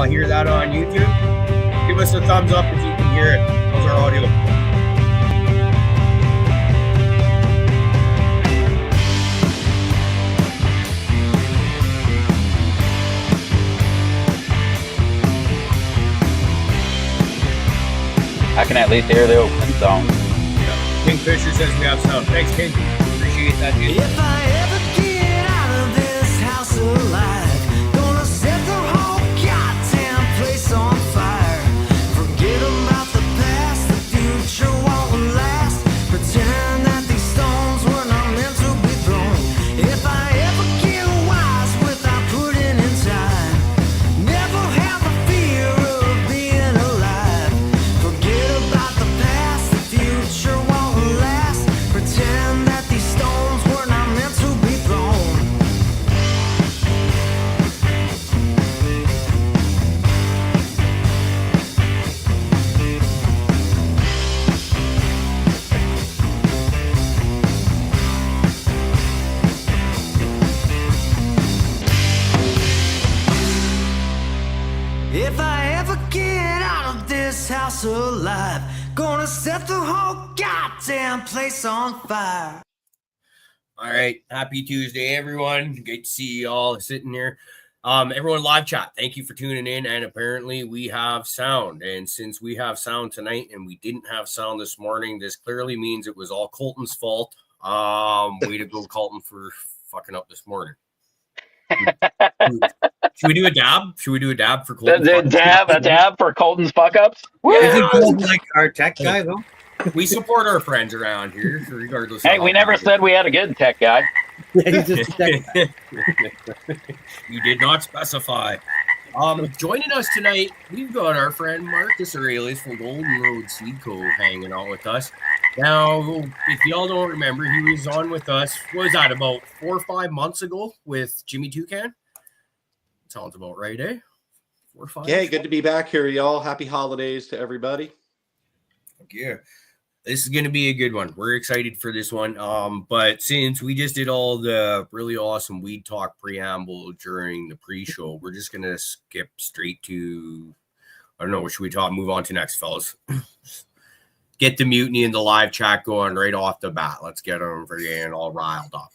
y'all hear that on YouTube? Give us a thumbs up if you can hear it. How's our audio? I can at least hear the opening song. Yeah. Kingfisher says we have sound. Thanks, King. Appreciate that, dude. If I ever get out of this house alive, gonna set the whole goddamn place on fire. Forget about the past, the future won't last. Pretend that these stones were not meant to be thrown. If I ever get wise without putting in time, never have a fear of being alive. Forget about the past, the future won't last. Pretend that these stones were not meant to be thrown. If I ever get out of this house alive, gonna set the whole goddamn place on fire. All right. Happy Tuesday, everyone. Great to see you all sitting here. Everyone live chat, thank you for tuning in. And apparently we have sound. And since we have sound tonight and we didn't have sound this morning, this clearly means it was all Colton's fault. Way to go, Colton, for fucking up this morning. Should we do a dab? Should we do a dab for Colton? A dab for Colton's fuck ups. Isn't Colton like our tech guy though? We support our friends around here, regardless. Hey, of we never said we had a good tech guy. He's just a tech guy. You did not specify. Joining us tonight, we've got our friend Marcus Aurelius from Golden Road Seed Co. hanging out with us. Now, if y'all don't remember, he was on with us, what was that, about 4 or 5 months ago with Jimmy Toucan? Sounds about right, eh? 4 or 5? Yeah, good to be back here, y'all. Happy holidays to everybody. Yeah. This is going to be a good one. We're excited for this one. But since we just did all the really awesome weed talk preamble during the pre-show, we're just going to skip straight to, I don't know, what should we talk? Move on to next, fellas. Get the mutiny in the live chat going right off the bat. Let's get them for getting all riled up.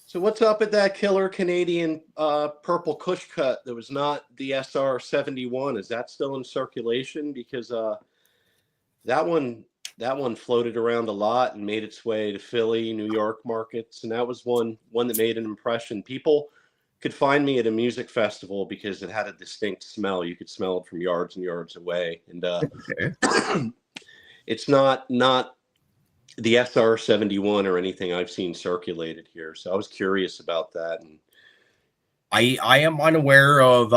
So what's up with that killer Canadian purple Kush cut that was not the SR-71? Is that still in circulation? Because that one floated around a lot and made its way to Philly, New York markets, and that was one that made an impression. People could find me at a music festival because it had a distinct smell. You could smell it from yards and yards away. And it's not the SR-71 or anything I've seen circulated here. So I was curious about that. And I am unaware of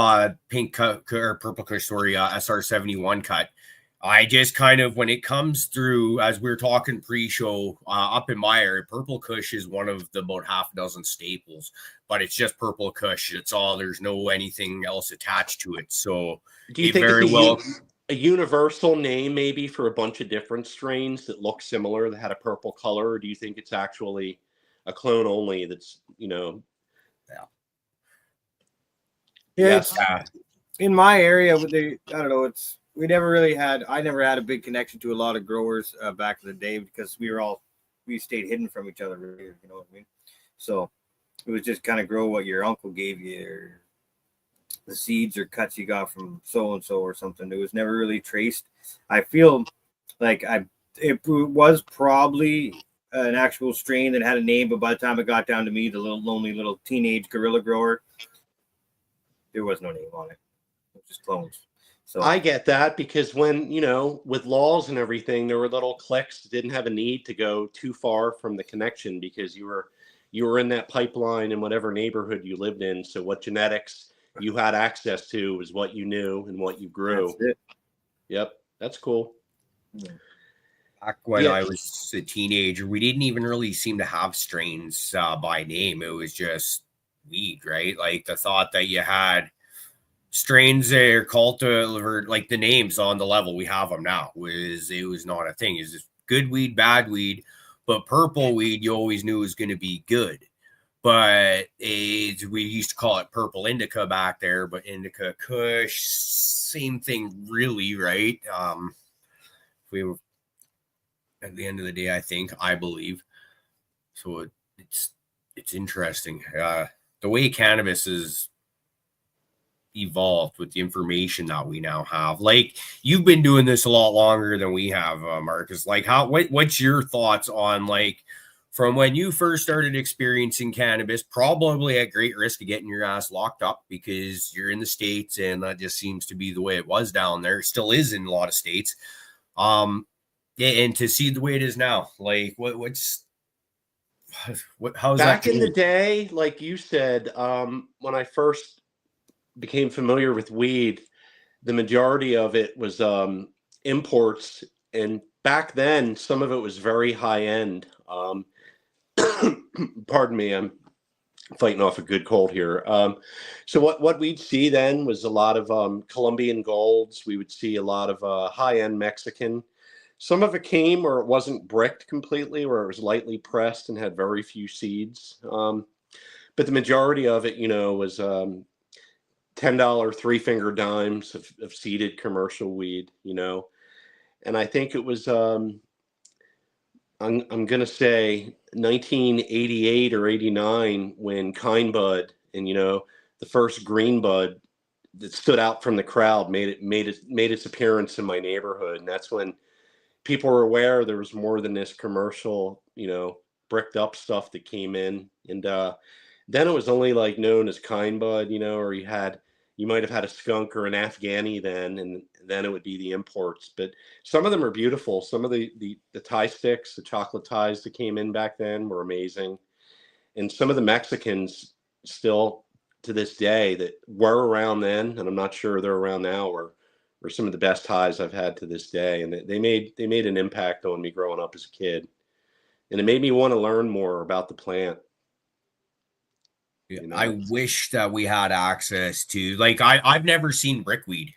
pink cut or purple Kush, sorry, SR-71 cut. I just kind of, when it comes through, as we were talking pre-show, up in my area, purple Kush is one of the about half a dozen staples, but it's just purple Kush. It's all, there's no anything else attached to it. So do you think very well a universal name maybe for a bunch of different strains that look similar, that had a purple color, or do you think it's actually a clone only that's, you know? Yes. In my area, I don't know, I never had a big connection to a lot of growers back in the day because we stayed hidden from each other, you know what I mean? So it was just kind of grow what your uncle gave you, or the seeds or cuts you got from so-and-so or something. It was never really traced. I feel like it was probably an actual strain that had a name, but by the time it got down to me, the little lonely little teenage guerrilla grower, there was no name on it. It was just clones. So I get that because when, you know, with laws and everything, there were little cliques that didn't have a need to go too far from the connection because you were in that pipeline in whatever neighborhood you lived in. So what genetics you had access to was what you knew and what you grew. that's it. Yep. That's cool. Back when I was a teenager, we didn't even really seem to have strains by name. It was just weed, right? Like the thought that you had strains that are cultivated, like the names on the level we have them now, it was not a thing. It's just good weed, bad weed, but purple weed you always knew was going to be good. but we used to call it purple indica back there, but indica kush, same thing really, right? We were, at the end of the day, I believe so. It's interesting the way cannabis is evolved with the information that we now have. Like, you've been doing this a lot longer than we have, Marcus. Like, what's your thoughts on, like, from when you first started experiencing cannabis, probably at great risk of getting your ass locked up because you're in the States and that just seems to be the way it was down there. It still is in a lot of states. Yeah, and to see the way it is now, like, how's Back that in the day, like you said, when I first became familiar with weed, the majority of it was imports, and back then some of it was very high end. Pardon me, I'm fighting off a good cold here. So what we'd see then was a lot of Colombian golds. We would see a lot of high end Mexican. Some of it came where it wasn't bricked completely, where it was lightly pressed and had very few seeds. But the majority of it, was $10 three-finger dimes of seeded commercial weed, And I think it was, I'm going to say 1988 or 89 when Kind Bud and, the first green bud that stood out from the crowd made its appearance in my neighborhood. And that's when people were aware there was more than this commercial, bricked up stuff that came in. And then it was only like known as Kind Bud, or you might have had a skunk or an Afghani then, and then it would be the imports. But some of them are beautiful. Some of the tie sticks, the chocolate ties that came in back then were amazing. And some of the Mexicans still to this day that were around then, and I'm not sure they're around now, or some of the best ties I've had to this day. And they made an impact on me growing up as a kid. And it made me want to learn more about the plant. I wish that we had access to, like, I've never seen brickweed.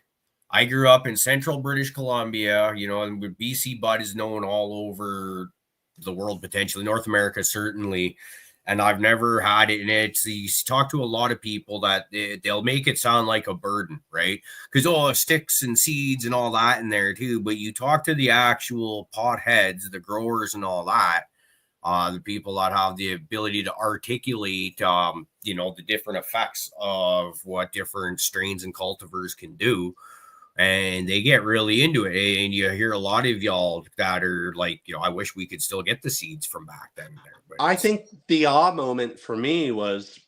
I grew up in central British Columbia, and BC bud is known all over the world, potentially North America, certainly. And I've never had it. And you talk to a lot of people that they'll make it sound like a burden, right? Because, sticks and seeds and all that in there too. But you talk to the actual pot heads, the growers and all that, the people that have the ability to articulate, the different effects of what different strains and cultivars can do. And they get really into it. And you hear a lot of y'all that are like, I wish we could still get the seeds from back then. I think the moment for me was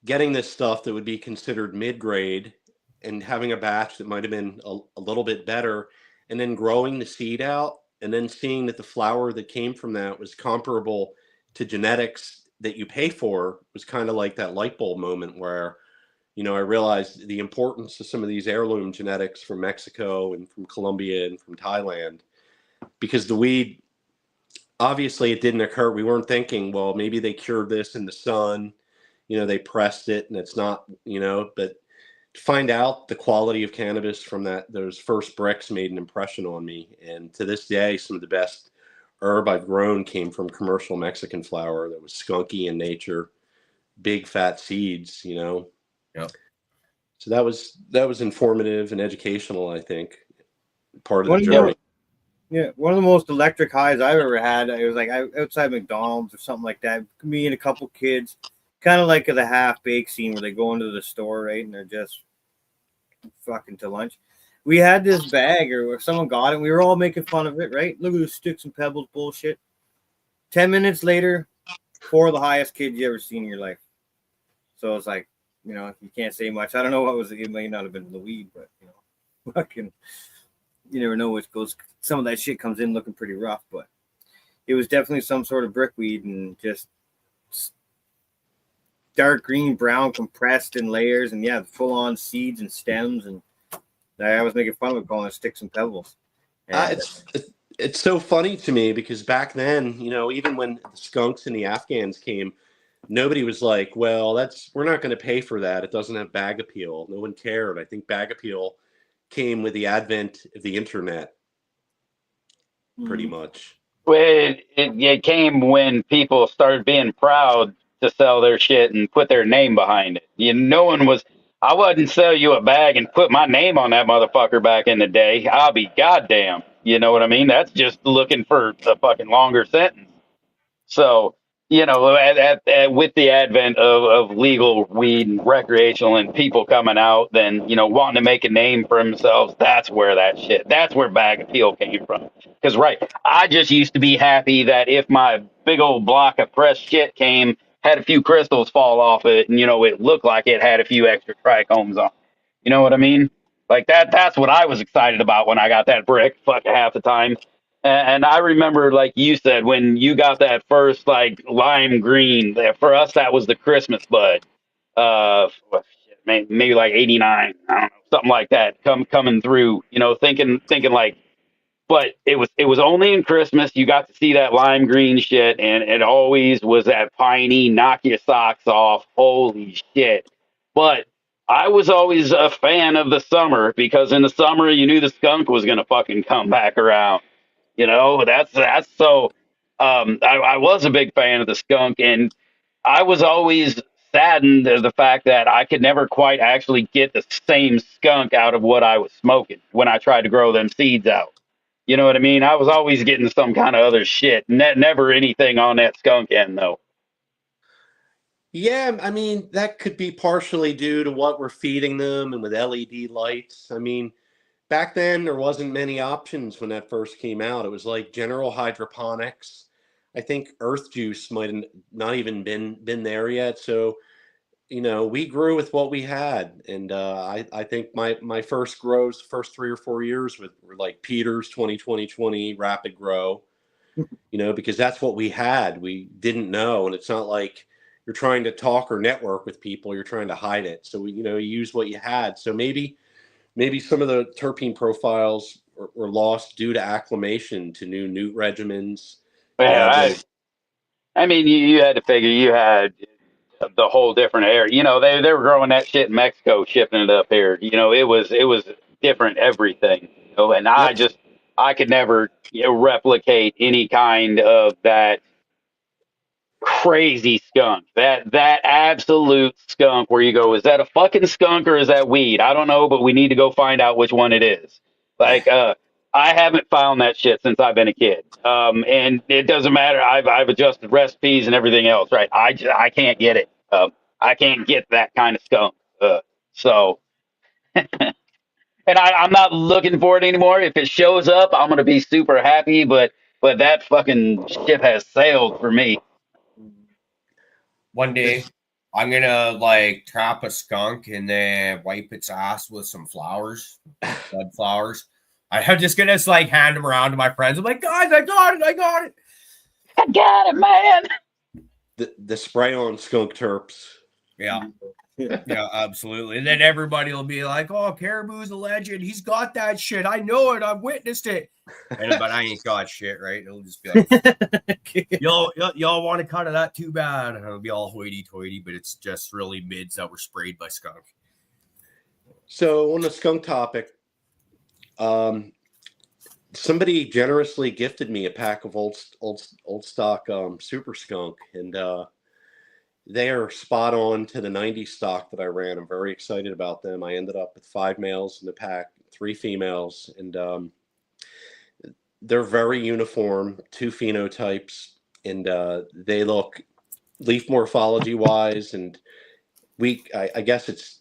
getting this stuff that would be considered mid-grade and having a batch that might have been a little bit better, and then growing the seed out and then seeing that the flower that came from that was comparable to genetics that you pay for was kind of like that light bulb moment where, I realized the importance of some of these heirloom genetics from Mexico and from Colombia and from Thailand, because the weed, obviously it didn't occur. We weren't thinking, well, maybe they cured this in the sun, they pressed it and it's not, but to find out the quality of cannabis from those first bricks made an impression on me. And to this day, some of the best herb I've grown came from commercial Mexican flower that was skunky in nature, big fat seeds, Yep. So that was informative and educational, I think, part of the journey. One of the most electric highs I've ever had. It was like outside McDonald's or something like that. Me and a couple kids, kind of like the half-baked scene where they go into the store, right, and they're just fucking to lunch. We had this bag, or someone got it, and we were all making fun of it, right? Look at this sticks and pebbles bullshit. 10 minutes later, 4 of the highest kids you ever seen in your life. So it's like, you can't say much. I don't know what was it. It may not have been the weed, but fucking, you never know what goes. Some of that shit comes in looking pretty rough, but it was definitely some sort of brickweed and just dark green, brown, compressed in layers, and full on seeds and stems. And I was making fun of it, calling it sticks and pebbles. And, it's so funny to me because back then, even when the skunks and the Afghans came, nobody was like, well, we're not going to pay for that. It doesn't have bag appeal. No one cared. I think bag appeal came with the advent of the internet, pretty much. It came when people started being proud to sell their shit and put their name behind it. No one was. I wouldn't sell you a bag and put my name on that motherfucker back in the day. I'll be goddamn. You know what I mean? That's just looking for a fucking longer sentence. So, with the advent of legal weed and recreational and people coming out, then, wanting to make a name for themselves, that's where bag appeal came from. Because, right, I just used to be happy that if my big old block of fresh shit had a few crystals fall off it, and, it looked like it had a few extra trichomes on it. You know what I mean? Like that's what I was excited about when I got that brick, fuck half the time. And I remember, like you said, when you got that first like lime green. For us, that was the Christmas bud. Maybe like '89, I don't know, something like that. Coming through, thinking like. But it was only in Christmas you got to see that lime green shit, and it always was that piney, knock your socks off. Holy shit! But I was always a fan of the summer because in the summer you knew the skunk was gonna fucking come back around. That's so. I was a big fan of the skunk, and I was always saddened at the fact that I could never quite actually get the same skunk out of what I was smoking when I tried to grow them seeds out. You know what I mean? I was always getting some kind of other shit. Never anything on that skunk end, though. Yeah, I mean, that could be partially due to what we're feeding them and with LED lights. I mean, back then there wasn't many options when that first came out. It was like general hydroponics. I think earth juice might have not even been there yet. So, we grew with what we had. And I think my first grows, the first 3 or 4 years were like Peter's 2020 Rapid Grow, because that's what we had. We didn't know. And it's not like you're trying to talk or network with people, you're trying to hide it. So, you use what you had. So maybe some of the terpene profiles were lost due to acclimation to new newt regimens. Yeah, The I mean, you had to figure you had the whole different area. They were growing that shit in Mexico, shipping it up here. It was different everything. And Yep. I could never replicate any kind of that crazy skunk. That absolute skunk where you go, is that a fucking skunk or is that weed? I don't know, but we need to go find out which one it is. Like I haven't found that shit since I've been a kid. And it doesn't matter. I've adjusted recipes and everything else, right? I can't get it. I can't get that kind of skunk. So and I'm not looking for it anymore. If it shows up, I'm gonna be super happy, but that fucking ship has sailed for me. One day, I'm gonna like trap a skunk and then wipe its ass with some flowers, blood flowers. I'm just gonna like hand them around to my friends. I'm like, guys, I got it. I got it, man. the spray on skunk terps. Yeah. Yeah, absolutely. And then everybody will be like, "Oh, Caribou's a legend. He's got that shit. I know it. I've witnessed it." But I ain't got shit, right? It'll just be like, y'all want to cut of that? Too bad. It'll be all hoity-toity, but it's just really mids that were sprayed by skunk. So on the skunk topic, somebody generously gifted me a pack of old stock super skunk, and they are spot on to the 90s stock that I ran. I'm very excited about them. I ended up with 5 males in the pack, 3 females, and they're very uniform, 2 phenotypes, and they look leaf morphology wise and I guess it's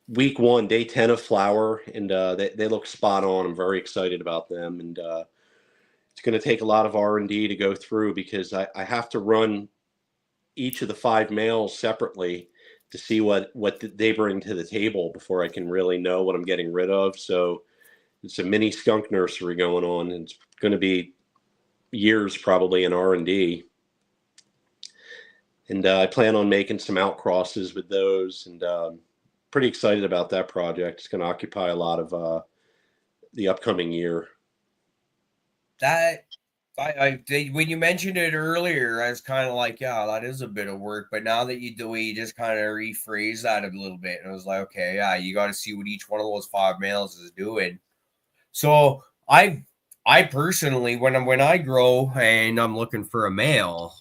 week 1, day 10 of flower, and they look spot on. I'm very excited about them, and it's going to take a lot of R&D to go through because I have to run each of the 5 males separately to see what they bring to the table before I can really know what I'm getting rid of. So it's a mini skunk nursery going on, and it's going to be years probably in R&D. And I plan on making some outcrosses with those, and pretty excited about that project. It's going to occupy a lot of the upcoming year. That when you mentioned it earlier, I was kind of like, yeah, that is a bit of work. But now that you do it, you just kind of rephrase that a little bit. And I was like, okay, yeah, you got to see what each one of those 5 males is doing. So I personally, when I grow and I'm looking for a male,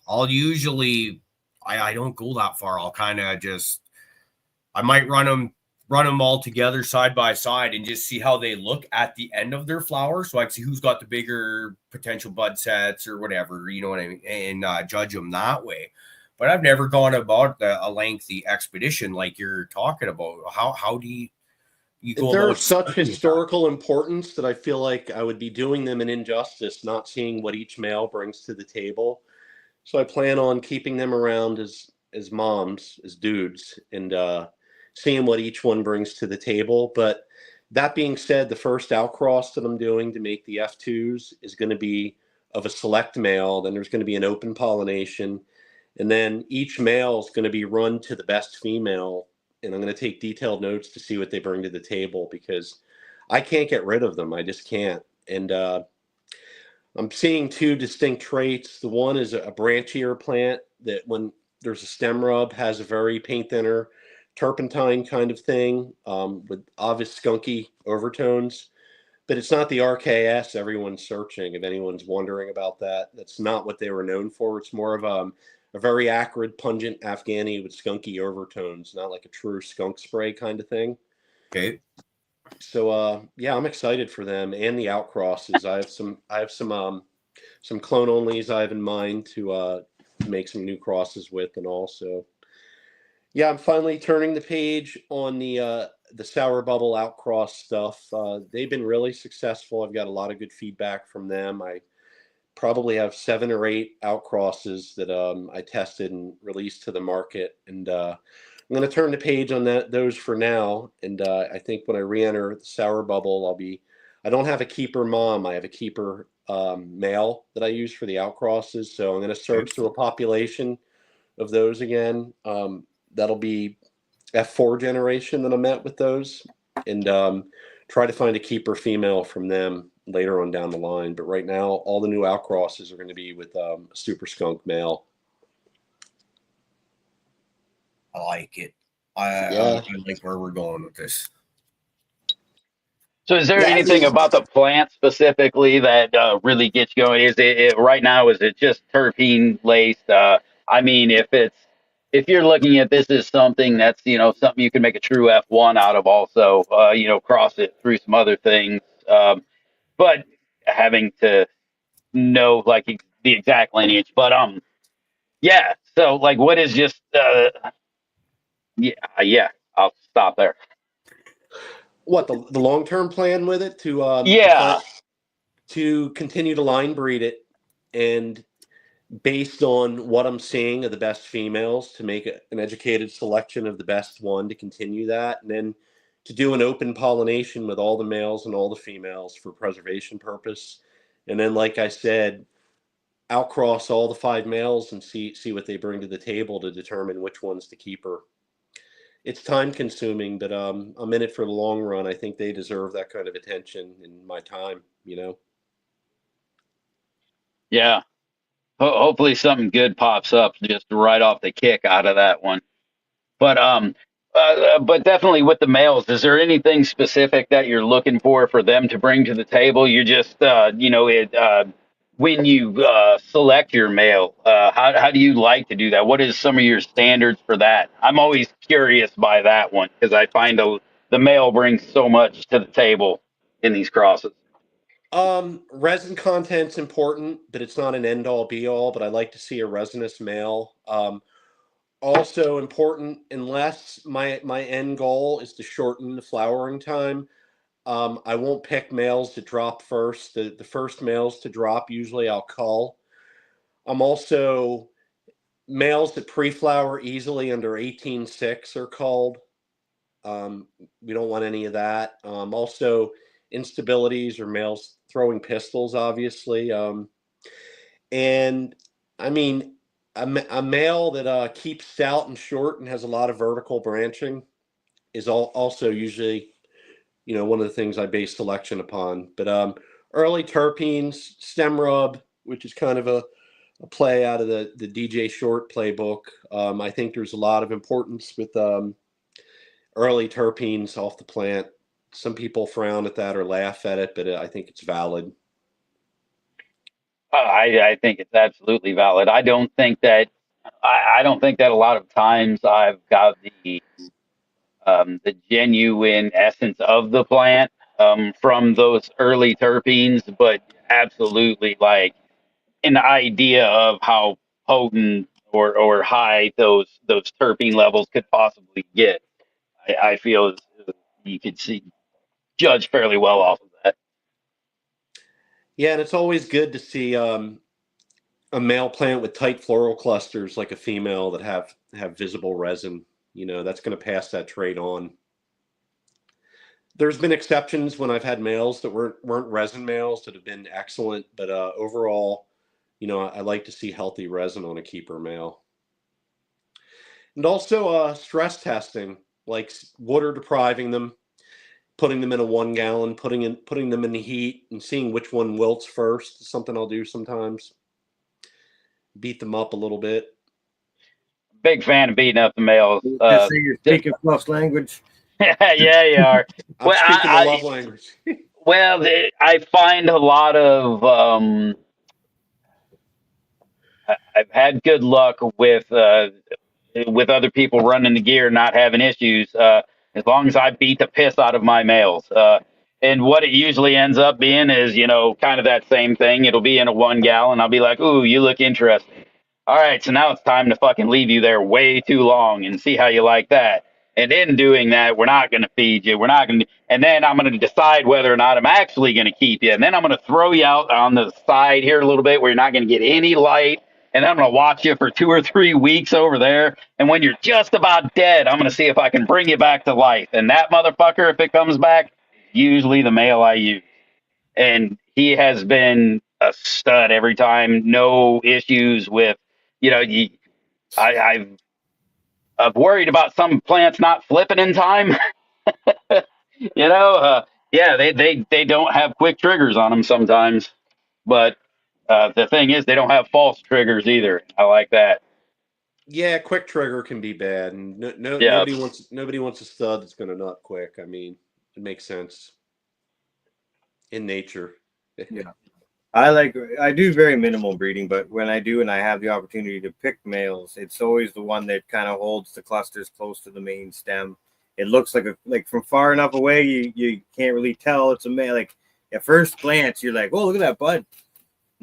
I don't go that far. I'll kind of just, I might run them all together side by side and just see how they look at the end of their flower, so I can see who's got the bigger potential bud sets or whatever, you know what I mean, and judge them that way. But I've never gone about a lengthy expedition like you're talking about. How do you go They're of about such studying that? historical importance that I feel like I would be doing them an injustice not seeing what each male brings to the table. So I plan on keeping them around as moms, as dudes, and seeing what each one brings to the table. But that being said, the first outcross that I'm doing to make the F2s is going to be of a select male. Then there's going to be an open pollination, and then each male is going to be run to the best female. And I'm going to take detailed notes to see what they bring to the table because I can't get rid of them. I just can't. And I'm seeing two distinct traits. The one is a branchier plant that, when there's a stem rub, has a very paint thinner, turpentine kind of thing with obvious skunky overtones. But it's not the RKS everyone's searching. If anyone's wondering about that, that's not what they were known for. It's more of a very acrid, pungent Afghani with skunky overtones, not like a true skunk spray kind of thing. Okay. So yeah, I'm excited for them and the outcrosses. I have some clone onlys I have in mind to make some new crosses with, and also yeah, I'm finally turning the page on the sour bubble outcross stuff. They've been really successful. I've got a lot of good feedback from them. I probably have 7 or 8 outcrosses that I tested and released to the market, and I'm going to turn the page on those for now. And I think when I re-enter the sour bubble, I don't have a keeper mom. I have a keeper male that I use for the outcrosses. So I'm going to search through a population of those again. That'll be F4 generation that I'm at with those, and try to find a keeper female from them later on down the line. But right now, all the new outcrosses are going to be with a super skunk male. I like it. Yeah. I like where we're going with this. So, is there Yeah, I anything mean, about the plant specifically that really gets you going? Is it right now? Is it just terpene laced? I mean, if you're looking at this as something that's something you can make a true F1 out of, also cross it through some other things, but having to know like the exact lineage. But yeah. So like, what is just yeah. I'll stop there. what the long term plan with it Yeah. to continue to line breed it, and based on what I'm seeing of the best females, to make an educated selection of the best one to continue that, and then to do an open pollination with all the males and all the females for preservation purpose, and then, like I said, outcross all the 5 males and see what they bring to the table to determine which one's to keep her. It's time consuming, but I'm in it for the long run. I think they deserve that kind of attention in my time. Yeah. Hopefully something good pops up just right off the kick out of that one. But definitely with the males, is there anything specific that you're looking for them to bring to the table? You just when you select your male, how do you like to do that? What is some of your standards for that? I'm always curious by that one because I find the male brings so much to the table in these crosses. Resin content's important, but it's not an end all be all. But I like to see a resinous male. Also important, unless my end goal is to shorten the flowering time. I won't pick males to drop first. The first males to drop usually I'll cull. I'm also males that pre-flower easily under 18.6 are culled. We don't want any of that. Also, instabilities or males throwing pistols, obviously. And I mean, a male that keeps stout and short and has a lot of vertical branching is also usually, one of the things I base selection upon. But early terpenes, stem rub, which is kind of a play out of the DJ Short playbook. I think there's a lot of importance with early terpenes off the plant. Some people frown at that or laugh at it, but I think it's valid. I think it's absolutely valid. I don't think that I don't think that a lot of times I've got the genuine essence of the plant from those early terpenes, but absolutely like an idea of how potent or high those terpene levels could possibly get. I feel you could see judge fairly well off of that. Yeah, and it's always good to see a male plant with tight floral clusters like a female that have visible resin. That's going to pass that trait on. There's been exceptions when I've had males that weren't resin males that have been excellent, but overall, I like to see healthy resin on a keeper male. And also stress testing, like water depriving them, putting them in a 1 gallon, putting them in the heat, and seeing which one wilts first. Is something I'll do sometimes. Beat them up a little bit. Big fan of beating up the males. Just say you're speaking Fluff's language. Yeah, you are. I'm Well, speaking the love language. well, I find a lot of I've had good luck with other people running the gear, not having issues, as long as I beat the piss out of my males. And what it usually ends up being is, kind of that same thing. It'll be in a 1 gallon. I'll be like, "Ooh, you look interesting. All right, so now it's time to fucking leave you there way too long and see how you like that." And in doing that, we're not going to feed you. We're not going to, and then I'm going to decide whether or not I'm actually going to keep you. And then I'm going to throw you out on the side here a little bit where you're not going to get any light. And then I'm going to watch you for 2 or 3 weeks over there. And when you're just about dead, I'm going to see if I can bring you back to life. And that motherfucker, if it comes back, usually the male I use. And he has been a stud every time. No issues with, you know, you, I've worried about some plants not flipping in time. Yeah, they don't have quick triggers on them sometimes, but the thing is they don't have false triggers either. I like that. Yeah, quick trigger can be bad, and Yeah, nobody wants a stud that's going to nut quick. I mean, it makes sense in nature. Yeah. I do very minimal breeding, but when I do and I have the opportunity to pick males, it's always the one that kind of holds the clusters close to the main stem. It looks like from far enough away you can't really tell it's a male. Like at first glance, you're like, "Oh, look at that bud," and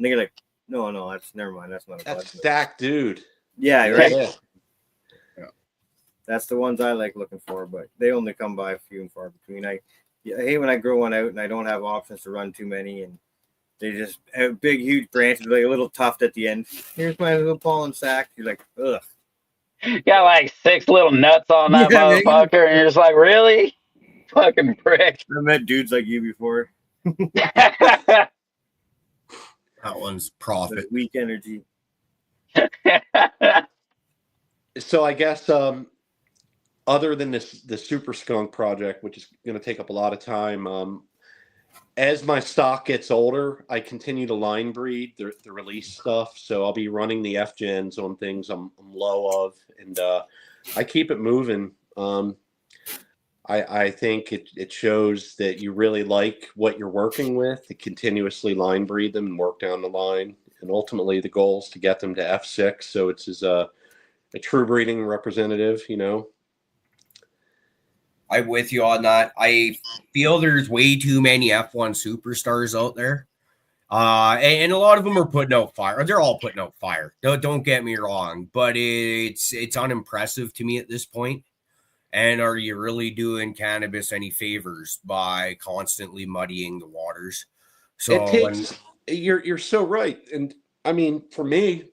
then you're like, "No, that's never mind. That's not a bud." That's stacked, dude. Yeah, right. Yeah. That's the ones I like looking for, but they only come by few and far between. I hate when I grow one out and I don't have options to run too many and. They just have big, huge branches, like a little tuft at the end. Here's my little pollen sac. You're like, ugh. got like 6 little nuts on that motherfucker, and you're just like, really, fucking prick. I met dudes like you before. That one's profit. Weak energy. So I guess other than the Super Skunk project, which is going to take up a lot of time, as my stock gets older, I continue to line breed the release stuff. So I'll be running the F gens on things I'm low of, and I keep it moving. I think it shows that you really like what you're working with, to continuously line breed them and work down the line. And ultimately, the goal is to get them to F6. So it's as a true breeding representative, I'm with you on that. I feel there's way too many F1 superstars out there. And a lot of them are putting out fire. They're all putting out fire. Don't get me wrong, but it's unimpressive to me at this point. And are you really doing cannabis any favors by constantly muddying the waters? So you're so right. And I mean, for me,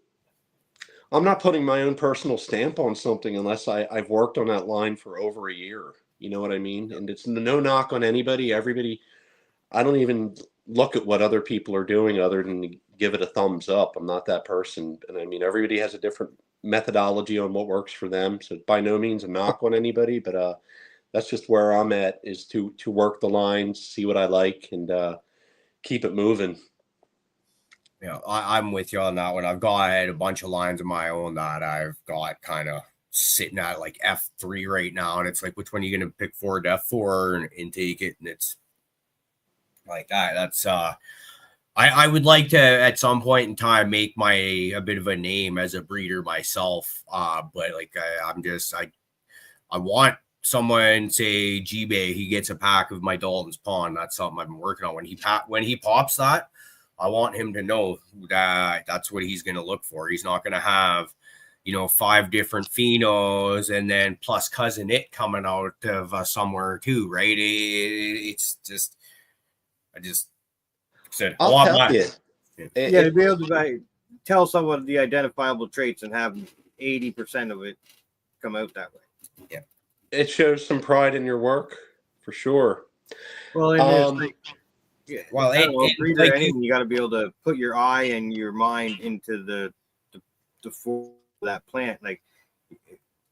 I'm not putting my own personal stamp on something unless I've worked on that line for over a year. You know what I mean? And it's no knock on anybody. Everybody, I don't even look at what other people are doing other than to give it a thumbs up. I'm not that person. And I mean, everybody has a different methodology on what works for them. So by no means a knock on anybody, but that's just where I'm at, is to work the lines, see what I like, and keep it moving. Yeah, I'm with you on that one. I've got a bunch of lines of my own that I've got kind of sitting at like F3 right now, and it's like, which one are you going to pick forward to F4 and take it? And it's like that's I would like to at some point in time make a bit of a name as a breeder myself. But like I want someone, say G-Bay, he gets a pack of my Dalton's Pawn. That's something I've been working on. When he pops that, I want him to know that that's what he's going to look for. He's not going to have, 5 different phenos and then plus cousin it coming out of somewhere too, right? It's just, I just said, I I'll want tell that. you. Yeah, to be able to tell someone the identifiable traits and have 80% of it come out that way. Yeah. It shows some pride in your work, for sure. Well, and it's like, yeah, Well, breeder, like anything, you got to be able to put your eye and your mind into the form of that plant. Like,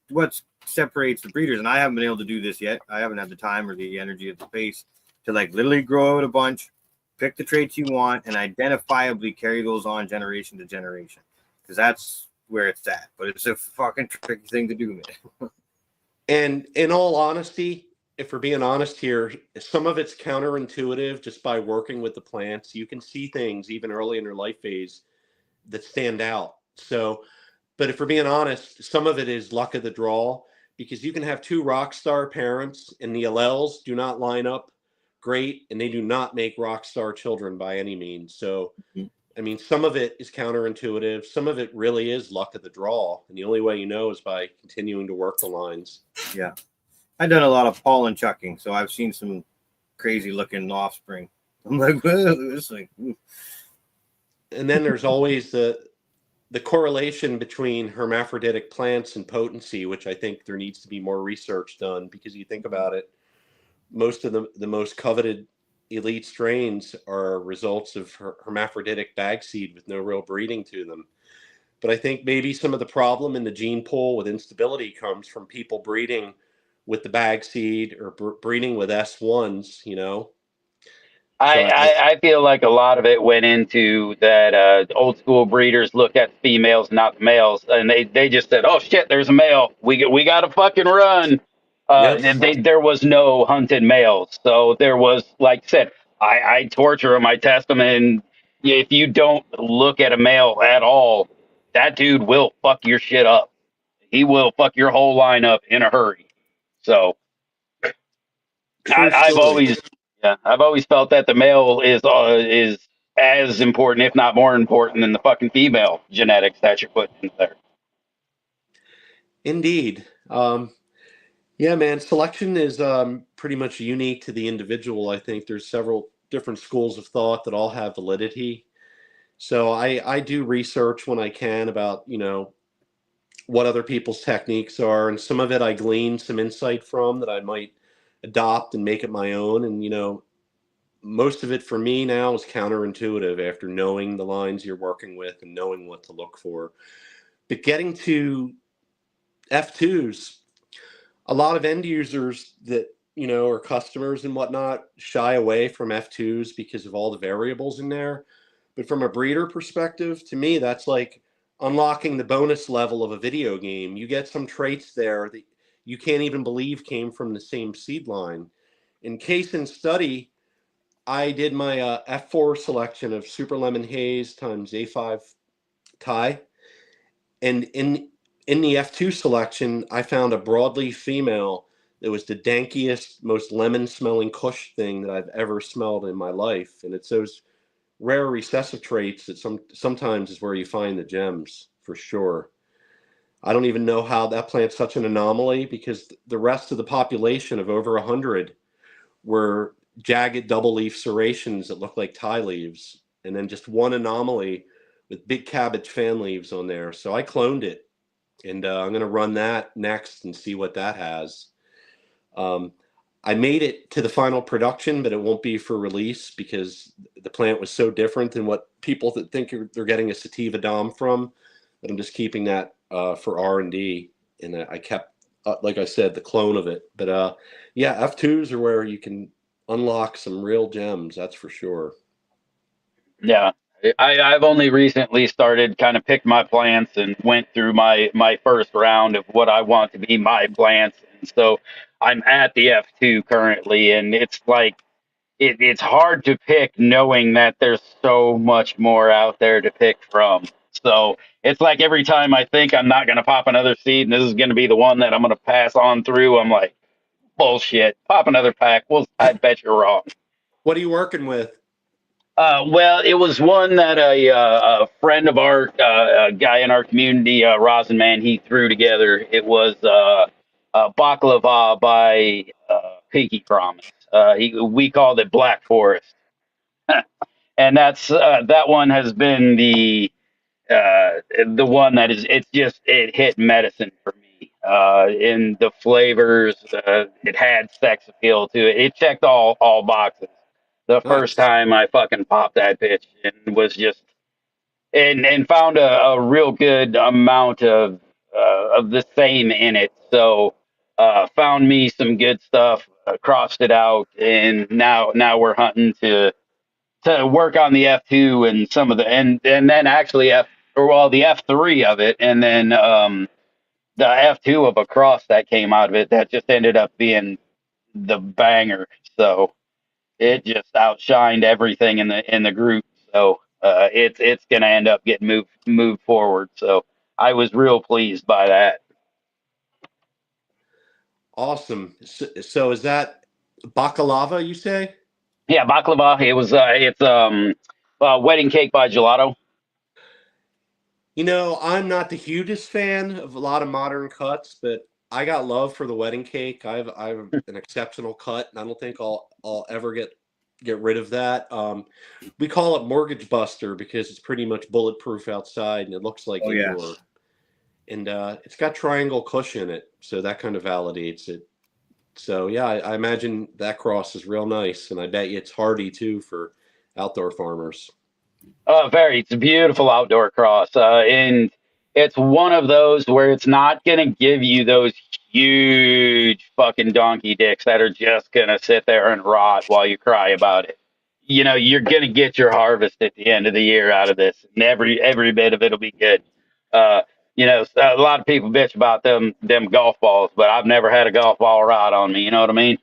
what separates the breeders, and I haven't been able to do this yet. I haven't had the time or the energy or the space to like literally grow out a bunch, pick the traits you want, and identifiably carry those on generation to generation, because that's where it's at. But it's a fucking tricky thing to do, man. And in all honesty, if we're being honest here, some of it's counterintuitive just by working with the plants. You can see things even early in their life phase that stand out. So, but if we're being honest, some of it is luck of the draw, because you can have 2 rock star parents and the alleles do not line up great, and they do not make rock star children by any means. So, I mean, some of it is counterintuitive. Some of it really is luck of the draw. And the only way you know is by continuing to work the lines. Yeah. I've done a lot of pollen chucking, so I've seen some crazy looking offspring. I'm like, whoa, it's like, ooh. And then there's always the correlation between hermaphroditic plants and potency, which I think there needs to be more research done, because you think about it, most of the most coveted elite strains are results of hermaphroditic bag seed with no real breeding to them. But I think maybe some of the problem in the gene pool with instability comes from people breeding with the bag seed or breeding with S1s, I feel like a lot of it went into that old school breeders look at the females, not the males, and they just said, "Oh shit, there's a male. We got to fucking run." Yes. There was no hunted males, so there was, like I said, I torture them, I test them, and if you don't look at a male at all, that dude will fuck your shit up. He will fuck your whole line up in a hurry. So. True I've story. always, yeah, I've always felt that the male is as important, if not more important, than the fucking female genetics that you're putting in there. Indeed. Yeah, man, selection is pretty much unique to the individual. I think there's several different schools of thought that all have validity. So I do research when I can about, what other people's techniques are, and some of it I glean some insight from that I might adopt and make it my own. And most of it for me now is counterintuitive after knowing the lines you're working with and knowing what to look for. But getting to F2s, a lot of end users that are customers and whatnot shy away from F2s because of all the variables in there. But from a breeder perspective, to me, that's like unlocking the bonus level of a video game. You get some traits there that you can't even believe came from the same seed line. In case and study, I did my F4 selection of Super Lemon Haze times A5 Thai, and in the F2 selection, I found a broadleaf female that was the dankiest, most lemon-smelling Kush thing that I've ever smelled in my life. And it's those rare recessive traits that sometimes is where you find the gems, for sure. I don't even know how that plant's such an anomaly, because the rest of the population of over 100 were jagged double leaf serrations that look like Thai leaves, and then just one anomaly with big cabbage fan leaves on there. So I cloned it, and I'm going to run that next and see what that has. I made it to the final production, but it won't be for release because the plant was so different than what people that think they're getting a sativa dom from, that I'm just keeping that for R&D. And I kept, like I said, the clone of it. But yeah, F2s are where you can unlock some real gems, that's for sure. Yeah, I've only recently started kind of picked my plants and went through my first round of what I want to be my plants, and so I'm at the F2 currently, and it's like it's hard to pick knowing that there's so much more out there to pick from. So it's like every time I think I'm not going to pop another seed and this is going to be the one that I'm going to pass on through, I'm like, bullshit, pop another pack. Well, I bet you're wrong. What are you working with? Well, it was one that a friend of our a guy in our community, Rosin Man, he threw together. It was Baklava by Pinky Promise. We called it Black Forest, and that one has been the one that is it hit medicine for me. In the flavors, it had sex appeal to it. It checked all boxes. The first Nice. time I fucking popped that bitch and was just and found a real good amount of the same in it. So found me some good stuff, crossed it out, and now we're hunting to work on the F2 and some of the and then actually the F3 of it, and then the F2 of a cross that came out of it that just ended up being the banger. So it just outshined everything in the group. So it's gonna end up getting moved forward. So I was real pleased by that. Awesome. So is that baklava, you say? Yeah, baklava. It's wedding cake by gelato. You know, I'm not the hugest fan of a lot of modern cuts, but I got love for the wedding cake. I have an exceptional cut, and I don't think I'll ever get rid of that. We call it Mortgage Buster because it's pretty much bulletproof outside, and it looks like Oh yeah. indoor. And it's got triangle cushion in it, so that kind of validates it. So yeah, I imagine that cross is real nice, and I bet you it's hardy too for outdoor farmers. It's a beautiful outdoor cross, and it's one of those where it's not gonna give you those huge fucking donkey dicks that are just gonna sit there and rot while you cry about it. You know, you're gonna get your harvest at the end of the year out of this, and every bit of it'll be good. Uh, a lot of people bitch about them golf balls, but I've never had a golf ball rot on me. You know what I mean?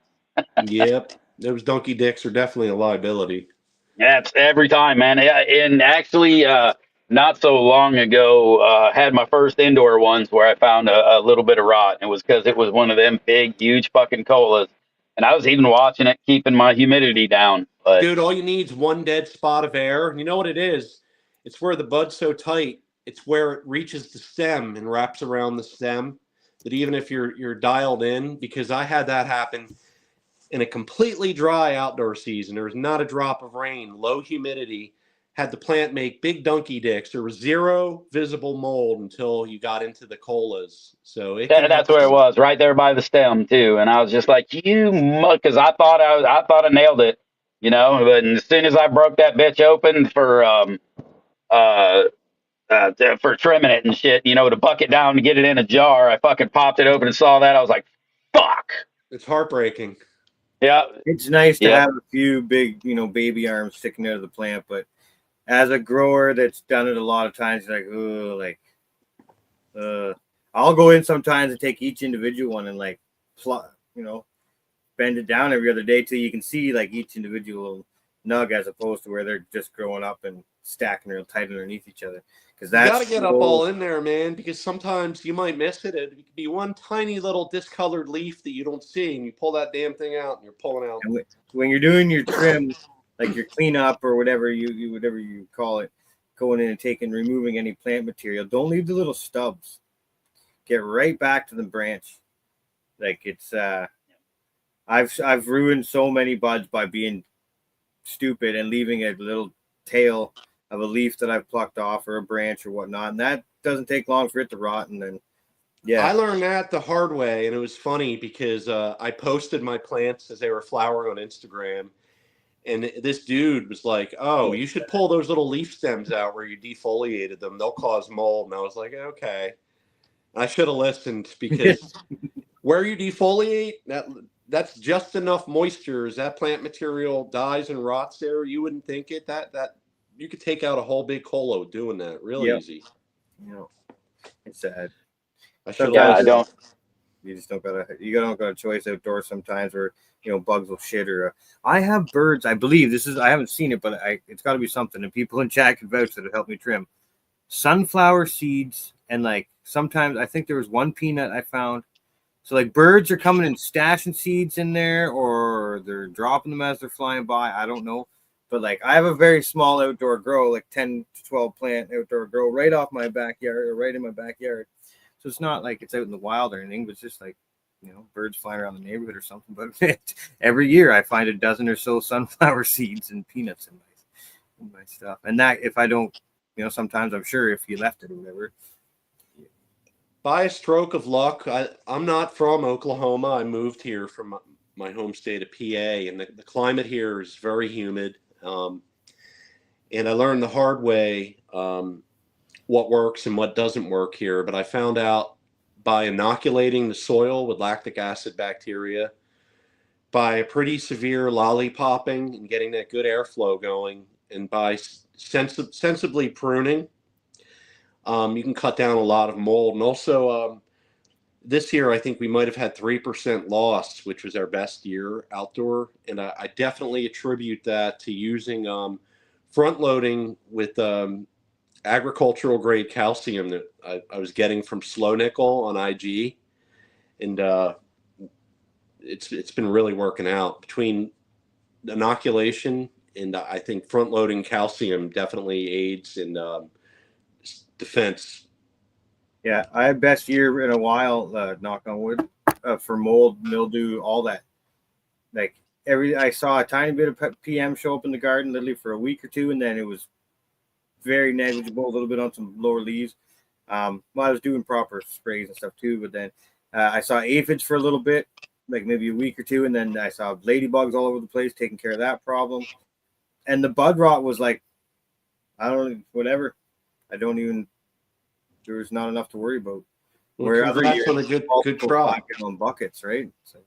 Yep, those donkey dicks are definitely a liability. That's every time, man. Yeah, and actually, not so long ago, had my first indoor ones where I found a little bit of rot. It was because it was one of them big, huge fucking colas, and I was even watching it, keeping my humidity down. But Dude, all you need is one dead spot of air. You know what it is? It's where the bud's so tight. It's where it reaches the stem and wraps around the stem. That even if you're dialed in, because I had that happen in a completely dry outdoor season. There was not a drop of rain, low humidity. Had the plant make big donkey dicks. There was zero visible mold until you got into the colas. So it can that's where it happen. was, right there by the stem too. And I was just like, because I thought I nailed it, But as soon as I broke that bitch open uh, for trimming it and shit, to buck it down to get it in a jar. I fucking popped it open and saw that. I was like, fuck. It's heartbreaking. Yeah. It's nice to Yep. have a few big, baby arms sticking out of the plant, but as a grower that's done it a lot of times, you're like, oh, I'll go in sometimes and take each individual one and bend it down every other day till you can see like each individual nug, as opposed to where they're just growing up and stacking real tight underneath each other. Because You that's got to get up all in there, man, because sometimes you might miss it. It could be one tiny little discolored leaf that you don't see, and you pull that damn thing out, and you're pulling out. And when you're doing your trim, like your cleanup or whatever you call it, going in and removing any plant material, don't leave the little stubs. Get right back to the branch. Like it's I've ruined so many buds by being stupid and leaving a little tail of a leaf that I've plucked off or a branch or whatnot, and that doesn't take long for it to rot. And then I learned that the hard way, and it was funny because I posted my plants as they were flowering on Instagram, and this dude was like, "Oh, you should pull those little leaf stems out where you defoliated them. They'll cause mold." And I was like, "Okay." I should have listened, because where you defoliate, that's just enough moisture. As that plant material dies and rots there, you wouldn't think it. That you could take out a whole big colo doing that real easy. It's sad. I should Yeah, have I don't. You just don't got a choice outdoors sometimes where bugs will shit or. I have birds. I believe I haven't seen it, but it's got to be something. And people in chat can vouch that it helped me trim sunflower seeds and like sometimes I think there was one peanut I found. So like birds are coming and stashing seeds in there, or they're dropping them as they're flying by. I don't know. But like I have a very small outdoor grow, like 10 to 12 plant outdoor grow right off my backyard or right in my backyard. So it's not like it's out in the wild or anything, but it's just like, birds flying around the neighborhood or something. But every year I find a dozen or so sunflower seeds and peanuts in my stuff. And that if I don't, sometimes I'm sure if you left it or whatever. By a stroke of luck, I'm not from Oklahoma. I moved here from my home state of PA, and the climate here is very humid. And I learned the hard way what works and what doesn't work here. But I found out by inoculating the soil with lactic acid bacteria, by a pretty severe lollipopping and getting that good airflow going, and by sensibly pruning, you can cut down a lot of mold. And also, this year, I think we might have had 3% loss, which was our best year outdoor. And I definitely attribute that to using front loading with agricultural grade calcium that I was getting from Slow Nickel on IG. And it's been really working out between inoculation and I think front loading calcium definitely aids in defense. Yeah, I had best year in a while, knock on wood, for mold, mildew, all that. Like I saw a tiny bit of PM show up in the garden literally for a week or two, and then it was very negligible, a little bit on some lower leaves. Well, I was doing proper sprays and stuff too, but then I saw aphids for a little bit, like maybe a week or two, and then I saw ladybugs all over the place, taking care of that problem. And the bud rot was like, I don't know, whatever. There was not enough to worry about. Well, where other years on a good crop on buckets, right? So,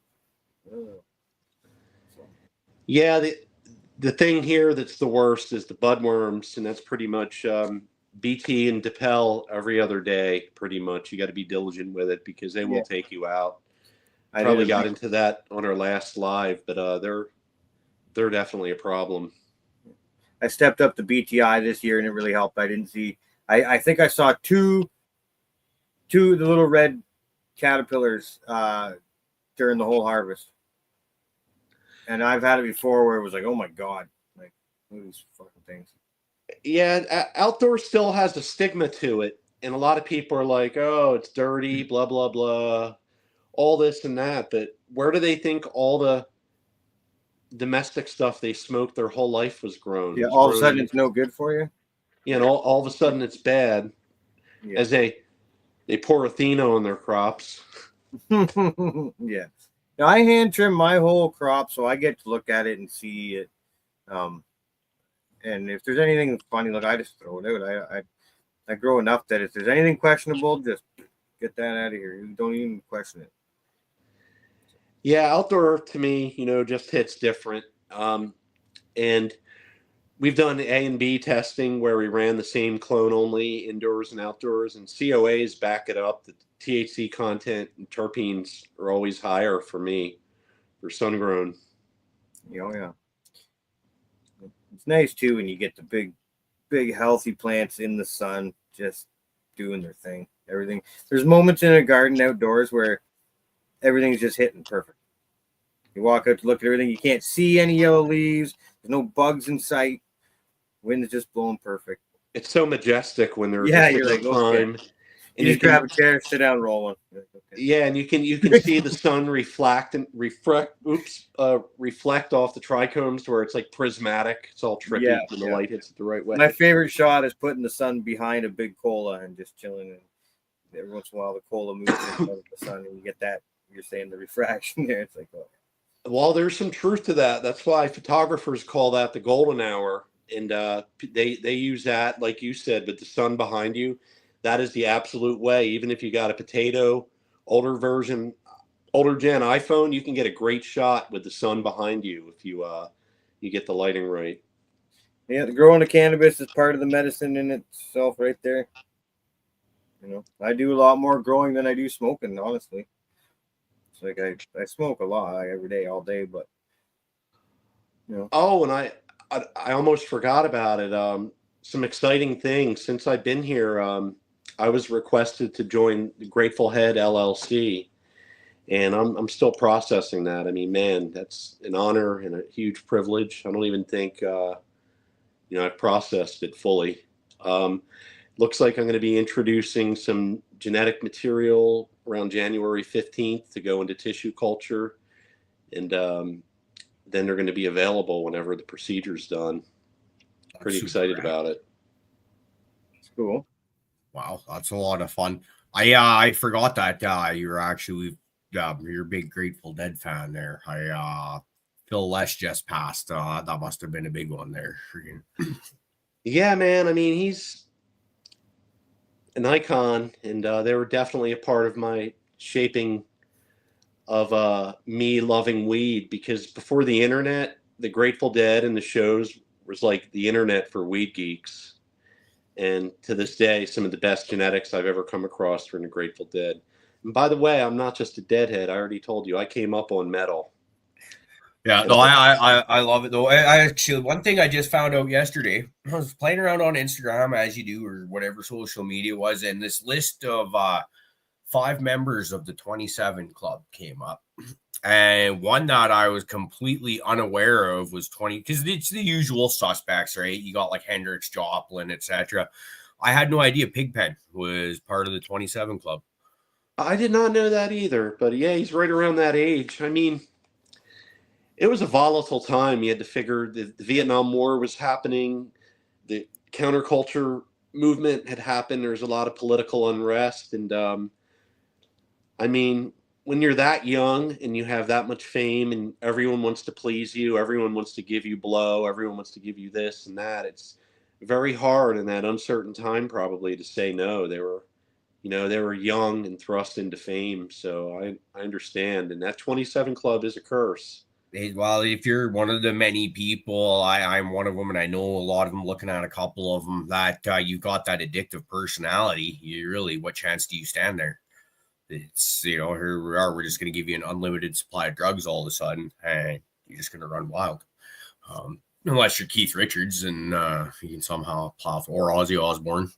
yeah, the thing here that's the worst is the budworms, and that's pretty much BT and Depel every other day. Pretty much, you got to be diligent with it because they will take you out. I probably got into that on our last live, but they're definitely a problem. I stepped up the BTI this year, and it really helped. I didn't see. I think I saw two of the little red caterpillars during the whole harvest. And I've had it before where it was like, oh my God, like these fucking things. Yeah, outdoor still has a stigma to it. And a lot of people are like, oh, it's dirty, blah, blah, blah, all this and that. But where do they think all the domestic stuff they smoked their whole life was grown? Yeah, all of a sudden it's no good for you. You know, all of a sudden it's bad. Yeah. As they pour Athena on their crops. Yeah. Now I hand trim my whole crop, so I get to look at it and see it. And if there's anything funny, look, I just throw it out. I grow enough that if there's anything questionable, just get that out of here. You don't even question it. Yeah, outdoor to me, just hits different. And we've done A and B testing where we ran the same clone only indoors and outdoors, and COAs back it up. The THC content and terpenes are always higher for me for sun grown. Oh, yeah. It's nice too when you get the big healthy plants in the sun just doing their thing. Everything. There's moments in a garden outdoors where everything's just hitting perfect. You walk out to look at everything, you can't see any yellow leaves. There's no bugs in sight. Wind is just blowing perfect. It's so majestic when there's you're like, time. Okay. And you just grab a chair, sit down, roll one. Okay. Yeah, and you can see the sun reflect off the trichomes where it's like prismatic. It's all tricky when the light hits it the right way. My favorite shot is putting the sun behind a big cola and just chilling. And every once in a while, the cola moves in front of the sun, and you get that. You're saying the refraction there. It's like, oh. Well, there's some truth to that. That's why photographers call that the golden hour, and they use that, like you said, with the sun behind you. That is the absolute way. Even if you got a potato, older gen iPhone, you can get a great shot with the sun behind you if you get the lighting right. Yeah, the growing of cannabis is part of the medicine in itself, right there. I do a lot more growing than I do smoking, honestly. It's like I smoke a lot, like, every day, all day, but Oh, and I almost forgot about it. Some exciting things since I've been here. I was requested to join the Grateful Head LLC, and I'm still processing that. I mean, man, that's an honor and a huge privilege. I don't even think I've processed it fully. Looks like I'm going to be introducing some genetic material around January 15th to go into tissue culture, and then they're going to be available whenever the procedure's done. Pretty excited about it. It's cool. Wow, that's a lot of fun. I forgot that you're actually you're a big Grateful Dead fan there. Phil Lesh just passed. That must have been a big one there. Yeah, man. I mean, he's an icon, and they were definitely a part of my shaping of me loving weed, because before the internet, the Grateful Dead and the shows was like the internet for weed geeks. And to this day, some of the best genetics I've ever come across are in the Grateful Dead. And by the way, I'm not just a deadhead. I already told you I came up on metal. Yeah, no, I love it though. I actually, one thing I just found out yesterday, I was playing around on Instagram as you do, or whatever social media was, and this list of 5 members of the 27 Club came up. And one that I was completely unaware of was 20, because it's the usual suspects, right? You got like Hendrix, Joplin, etc. I had no idea Pigpen was part of the 27 Club. I did not know that either, but yeah, he's right around that age. I mean, it was a volatile time. You had to figure the Vietnam War was happening, the counterculture movement had happened. There's a lot of political unrest, and I mean, when you're that young and you have that much fame and everyone wants to please you, everyone wants to give you blow, everyone wants to give you this and that, it's very hard in that uncertain time probably to say no. They were young and thrust into fame, so I understand. And that 27 Club is a curse. Well, if you're one of the many people, I'm one of them, and I know a lot of them, looking at a couple of them, that you got that addictive personality. You really, what chance do you stand there? It's, here we are, we're just going to give you an unlimited supply of drugs all of a sudden, and you're just going to run wild. Unless you're Keith Richards and you can somehow plow, or Ozzy Osbourne.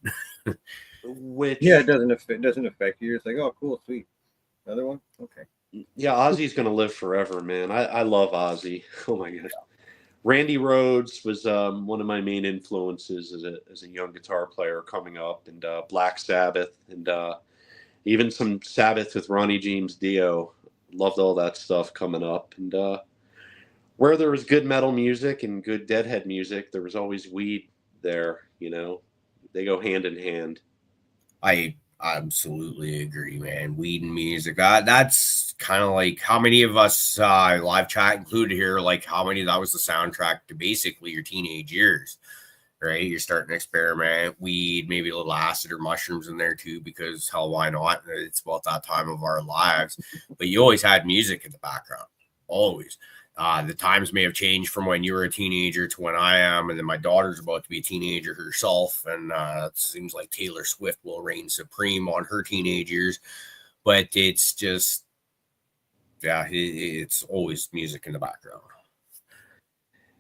It doesn't affect you. It's like, oh, cool, sweet, another one, okay. Yeah, Ozzy's gonna live forever, man. I love Ozzy. Oh my god. Randy Rhoads was one of my main influences as a young guitar player coming up, and Black Sabbath, and even some Sabbath with Ronnie James Dio. Loved all that stuff coming up, and where there was good metal music and good Deadhead music, there was always weed there. They go hand in hand. I absolutely agree, man. Weed and music. That's kind of like how many of us, live chat included here, like how many that was the soundtrack to basically your teenage years, right? You're starting to experiment, weed, maybe a little acid or mushrooms in there too, because hell, why not? It's about that time of our lives. But you always had music in the background, always. The times may have changed from when you were a teenager to when I am, and then my daughter's about to be a teenager herself, and it seems like Taylor Swift will reign supreme on her teenage years. But it's just, it's always music in the background.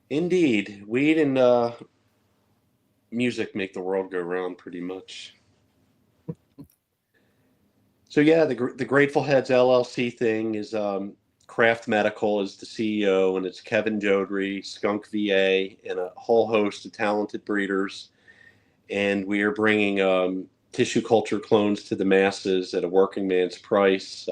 Indeed, weed and music make the world go round, pretty much. So yeah, the Grateful Heads LLC thing is Kraft Medical is the CEO, and it's Kevin Jodrey, Skunk VA, and a whole host of talented breeders. And we are bringing tissue culture clones to the masses at a working man's price.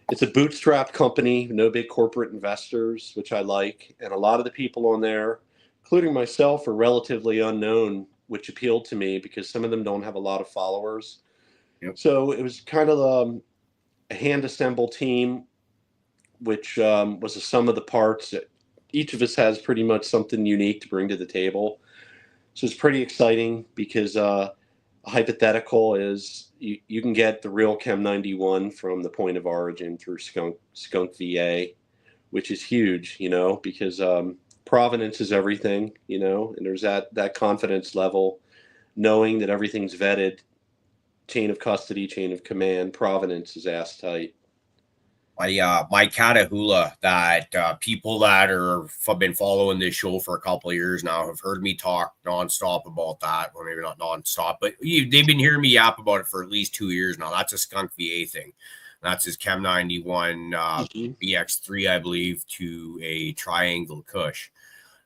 It's a bootstrapped company, no big corporate investors, which I like. And a lot of the people on there, including myself, are relatively unknown, which appealed to me because some of them don't have a lot of followers. Yep. So it was kind of a hand-assembled team, which was a sum of the parts. Each of us has pretty much something unique to bring to the table. So it's pretty exciting because a hypothetical is you can get the real Chem 91 from the point of origin through Skunk VA, which is huge, because provenance is everything, and there's that confidence level, knowing that everything's vetted, chain of custody, chain of command, provenance is ass tight. my Catahoula that people that have been following this show for a couple of years now have heard me talk nonstop about that. Well, maybe not nonstop, but they've been hearing me yap about it for at least 2 years now. That's a Skunk VA thing. That's his Chem 91 BX3, I believe, to a triangle Kush.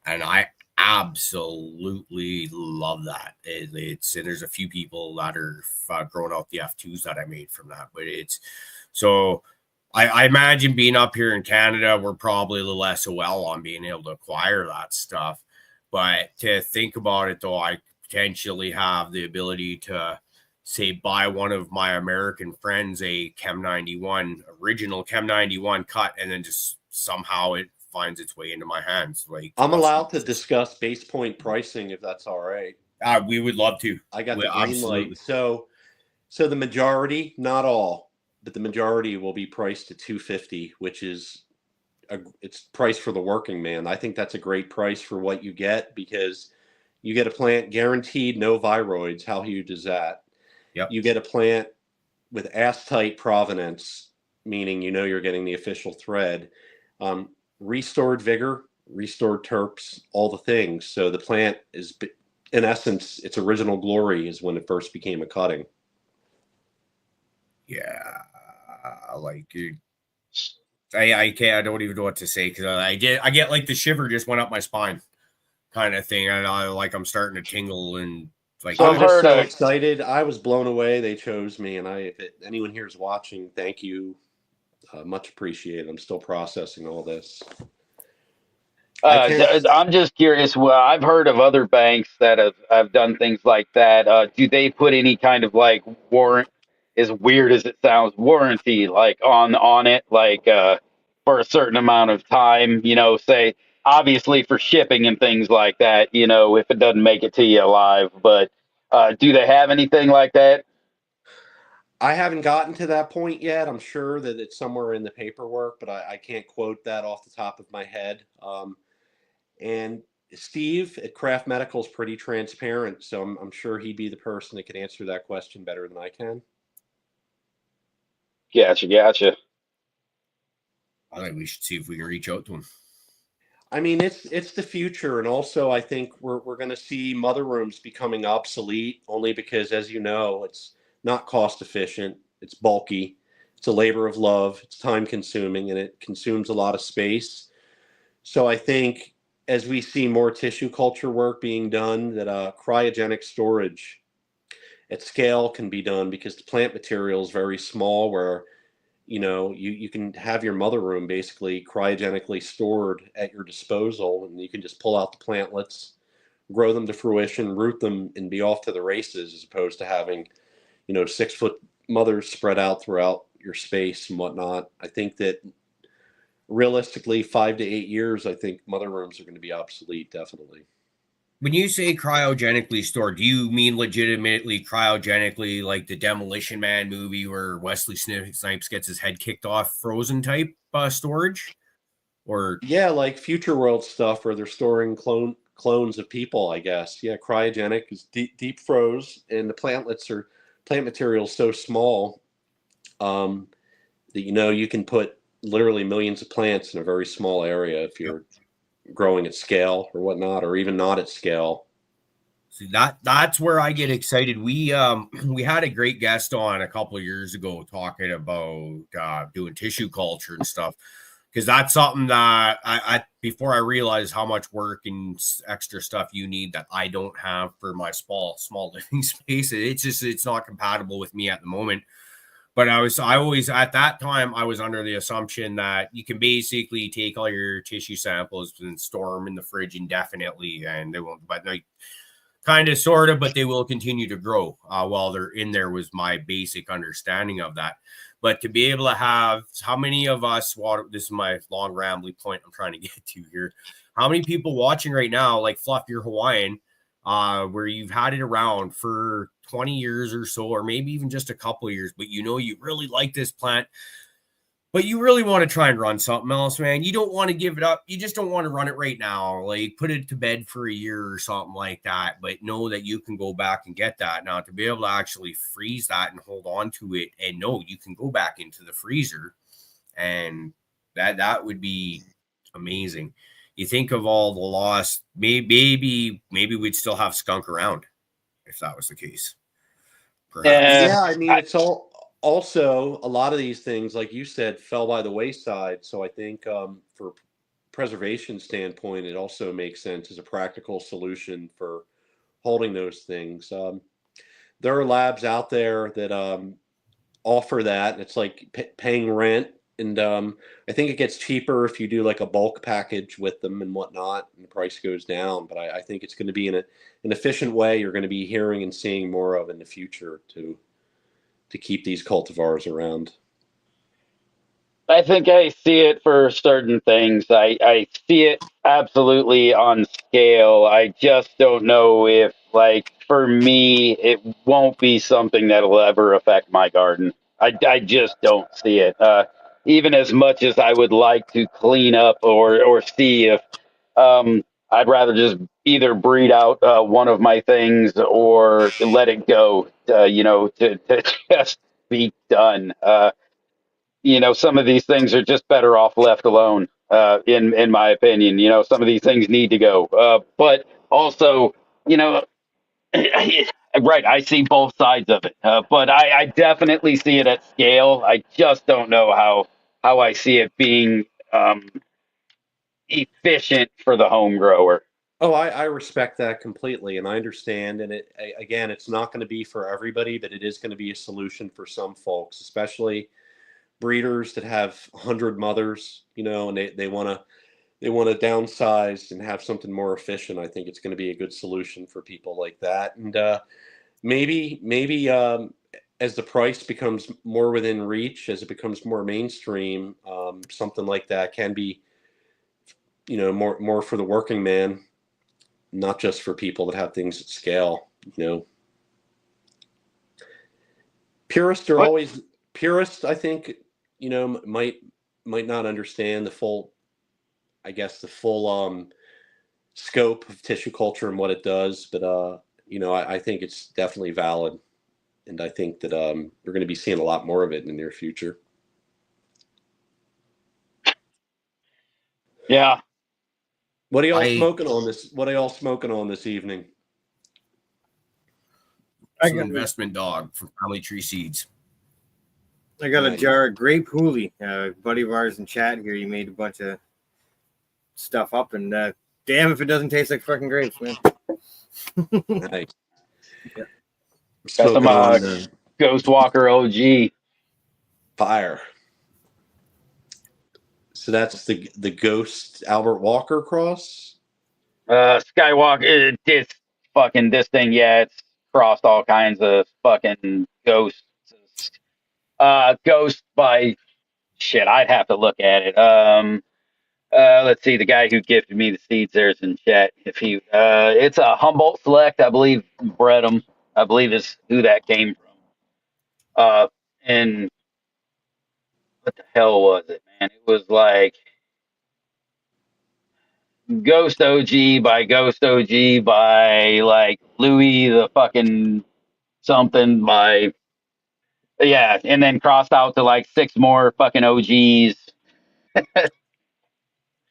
And I absolutely love that. It's and there's a few people that are growing out the F2s that I made from that, but it's so I imagine being up here in Canada, we're probably a little SOL on being able to acquire that stuff. But to think about it, though, I potentially have the ability to say buy one of my American friends a Chem 91, original Chem 91 cut, and then just somehow it finds its way into my hands. Like I'm allowed to discuss base point pricing if that's all right. We would love to. I got the green light. So the majority, not all, but the majority will be priced at $250, which is it's priced for the working man. I think that's a great price for what you get because you get a plant guaranteed no viroids. How huge is that? Yep. You get a plant with ass-tight provenance, meaning you're getting the official thread, restored vigor, restored terps, all the things. So the plant is, in essence, its original glory is when it first became a cutting. Yeah, like I can't. I don't even know what to say because I get like the shiver just went up my spine, kind of thing. And I'm starting to tingle and like. So I'm just so excited. I was blown away. They chose me, and if anyone here is watching, thank you, much appreciated. I'm still processing all this. I'm just curious. Well, I've heard of other banks that have done things like that. Do they put any kind of like warrant? As weird as it sounds, warranty like on it, like for a certain amount of time, say obviously for shipping and things like that, if it doesn't make it to you alive, but do they have anything like that? I haven't gotten to that point yet. I'm sure that it's somewhere in the paperwork, but I can't quote that off the top of my head. And Steve at Craft Medical is pretty transparent, so I'm sure he'd be the person that could answer that question better than I can. Gotcha. I think we should see if we can reach out to him. I mean, it's the future, and also I think we're going to see mother rooms becoming obsolete only because, as you know, it's not cost efficient, it's bulky, it's a labor of love, it's time consuming, and it consumes a lot of space. So I think as we see more tissue culture work being done, that cryogenic storage at scale can be done because the plant material is very small where you can have your mother room basically cryogenically stored at your disposal, and you can just pull out the plantlets, grow them to fruition, root them, and be off to the races, as opposed to having 6-foot mothers spread out throughout your space and whatnot. I think that realistically 5 to 8 years, I think mother rooms are going to be obsolete, definitely. When you say cryogenically stored, do you mean legitimately cryogenically, like the Demolition Man movie where Wesley Snipes gets his head kicked off, frozen type storage? Or yeah, like Future World stuff where they're storing clones of people, I guess. Yeah, cryogenic is deep froze, and the plant material is so small that you can put literally millions of plants in a very small area if you're growing at scale or whatnot, or even not at scale. See, that's where I get excited. We had a great guest on a couple of years ago talking about doing tissue culture and stuff, because that's something that I before I realized how much work and extra stuff you need that I don't have for my small living space. It's not compatible with me at the moment. But I always at that time I was under the assumption that you can basically take all your tissue samples and store them in the fridge indefinitely, and they won't. But like kind of, sort of, but they will continue to grow while they're in there. Was my basic understanding of that. But to be able to have, how many of us this is my long rambly point I'm trying to get to here. How many people watching right now, like Fluff, you're Hawaiian, where you've had it around for 20 years or so, or maybe even just a couple of years, but you really like this plant, but you really want to try and run something else, man. You don't want to give it up. You just don't want to run it right now. Like put it to bed for a year or something like that, but know that you can go back and get that. Now to be able to actually freeze that and hold on to it and know you can go back into the freezer and that would be amazing. You think of all the lost, maybe we'd still have skunk around if that was the case. Perhaps. Yeah, I mean, it's also a lot of these things, like you said, fell by the wayside. So I think for preservation standpoint, it also makes sense as a practical solution for holding those things. There are labs out there that offer that, and it's like paying rent. And I think it gets cheaper if you do like a bulk package with them and whatnot, and the price goes down. But I think it's going to be an efficient way you're going to be hearing and seeing more of in the future to keep these cultivars around. I think I see it for certain things. I see it absolutely on scale. I just don't know if, like, for me, it won't be something that'll ever affect my garden. I just don't see it. Even as much as I would like to clean up or see if I'd rather just either breed out one of my things or let it go, to just be done. Some of these things are just better off left alone. In my opinion, some of these things need to go. But also, you know, right, I see both sides of it. But I definitely see it at scale. I just don't know how I see it being efficient for the home grower. Oh, I respect that completely, and I understand. And again, it's not going to be for everybody, but it is going to be a solution for some folks, especially breeders that have 100 mothers, and they want to downsize and have something more efficient. I think it's going to be a good solution for people like that. And maybe as the price becomes more within reach, as it becomes more mainstream, something like that can be, more for the working man, not just for people that have things at scale. Purists are What? always purists. I think might not understand the full, I guess, the full scope of tissue culture and what it does. But I think it's definitely valid, and I think that we're going to be seeing a lot more of it in the near future. Yeah. What are y'all I smoking on this? What are y'all smoking on this evening? some investment dog from Family Tree Seeds. I got a Nice. jar of grape hoolie. A buddy of ours in chat here, he made a bunch of stuff up, and damn if it doesn't taste like fucking grapes, man. Nice. Yeah. Got some Smoking on Ghost Walker OG. fire. So that's the Ghost Albert Walker cross. Skywalker, this thing, yeah, it's crossed all kinds of fucking ghosts. Ghost by shit, I'd have to look at it. Let's see, the guy who gifted me the seeds there's in chat. It's a Humboldt Select, I believe, bred them. I believe is who that came from. And what the hell was it, man? It was like Ghost OG by like Louis the fucking something by, yeah, and then crossed out to like six more fucking OGs.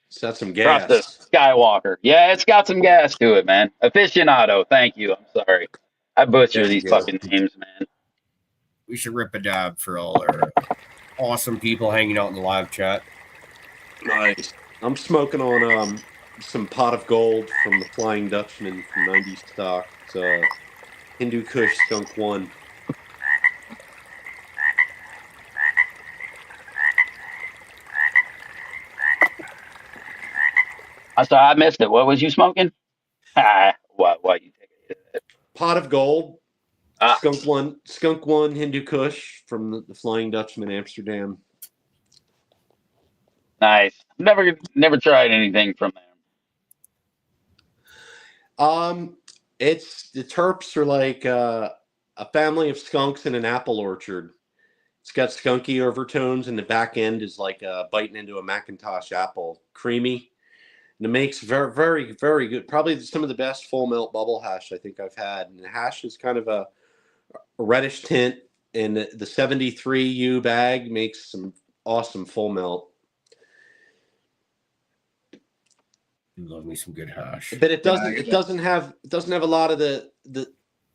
So that's some Across the gas. Skywalker. Yeah, it's got some gas to it, man. Aficionado. Thank you. I'm sorry. I butcher There you these go. fucking names, man. We should rip a dab for all our awesome people hanging out in the live chat. Nice. I'm smoking on some pot of gold from the Flying Dutchman from 90s stock. It's Hindu Kush Skunk One. I'm sorry, I missed it. What was you smoking? Why you take it? Pot of gold. Ah. Skunk One Hindu Kush from the Flying Dutchman Amsterdam. Nice. Never tried anything from them. It's the terps are like a family of skunks in an apple orchard. It's got skunky overtones, and the back end is like biting into a Macintosh apple, creamy, and it makes very, very, very good. Probably some of the best full melt bubble hash I think I've had. And the hash is kind of a reddish tint, and the 73U bag makes some awesome full melt. Love me some good hash. But it doesn't have a lot of the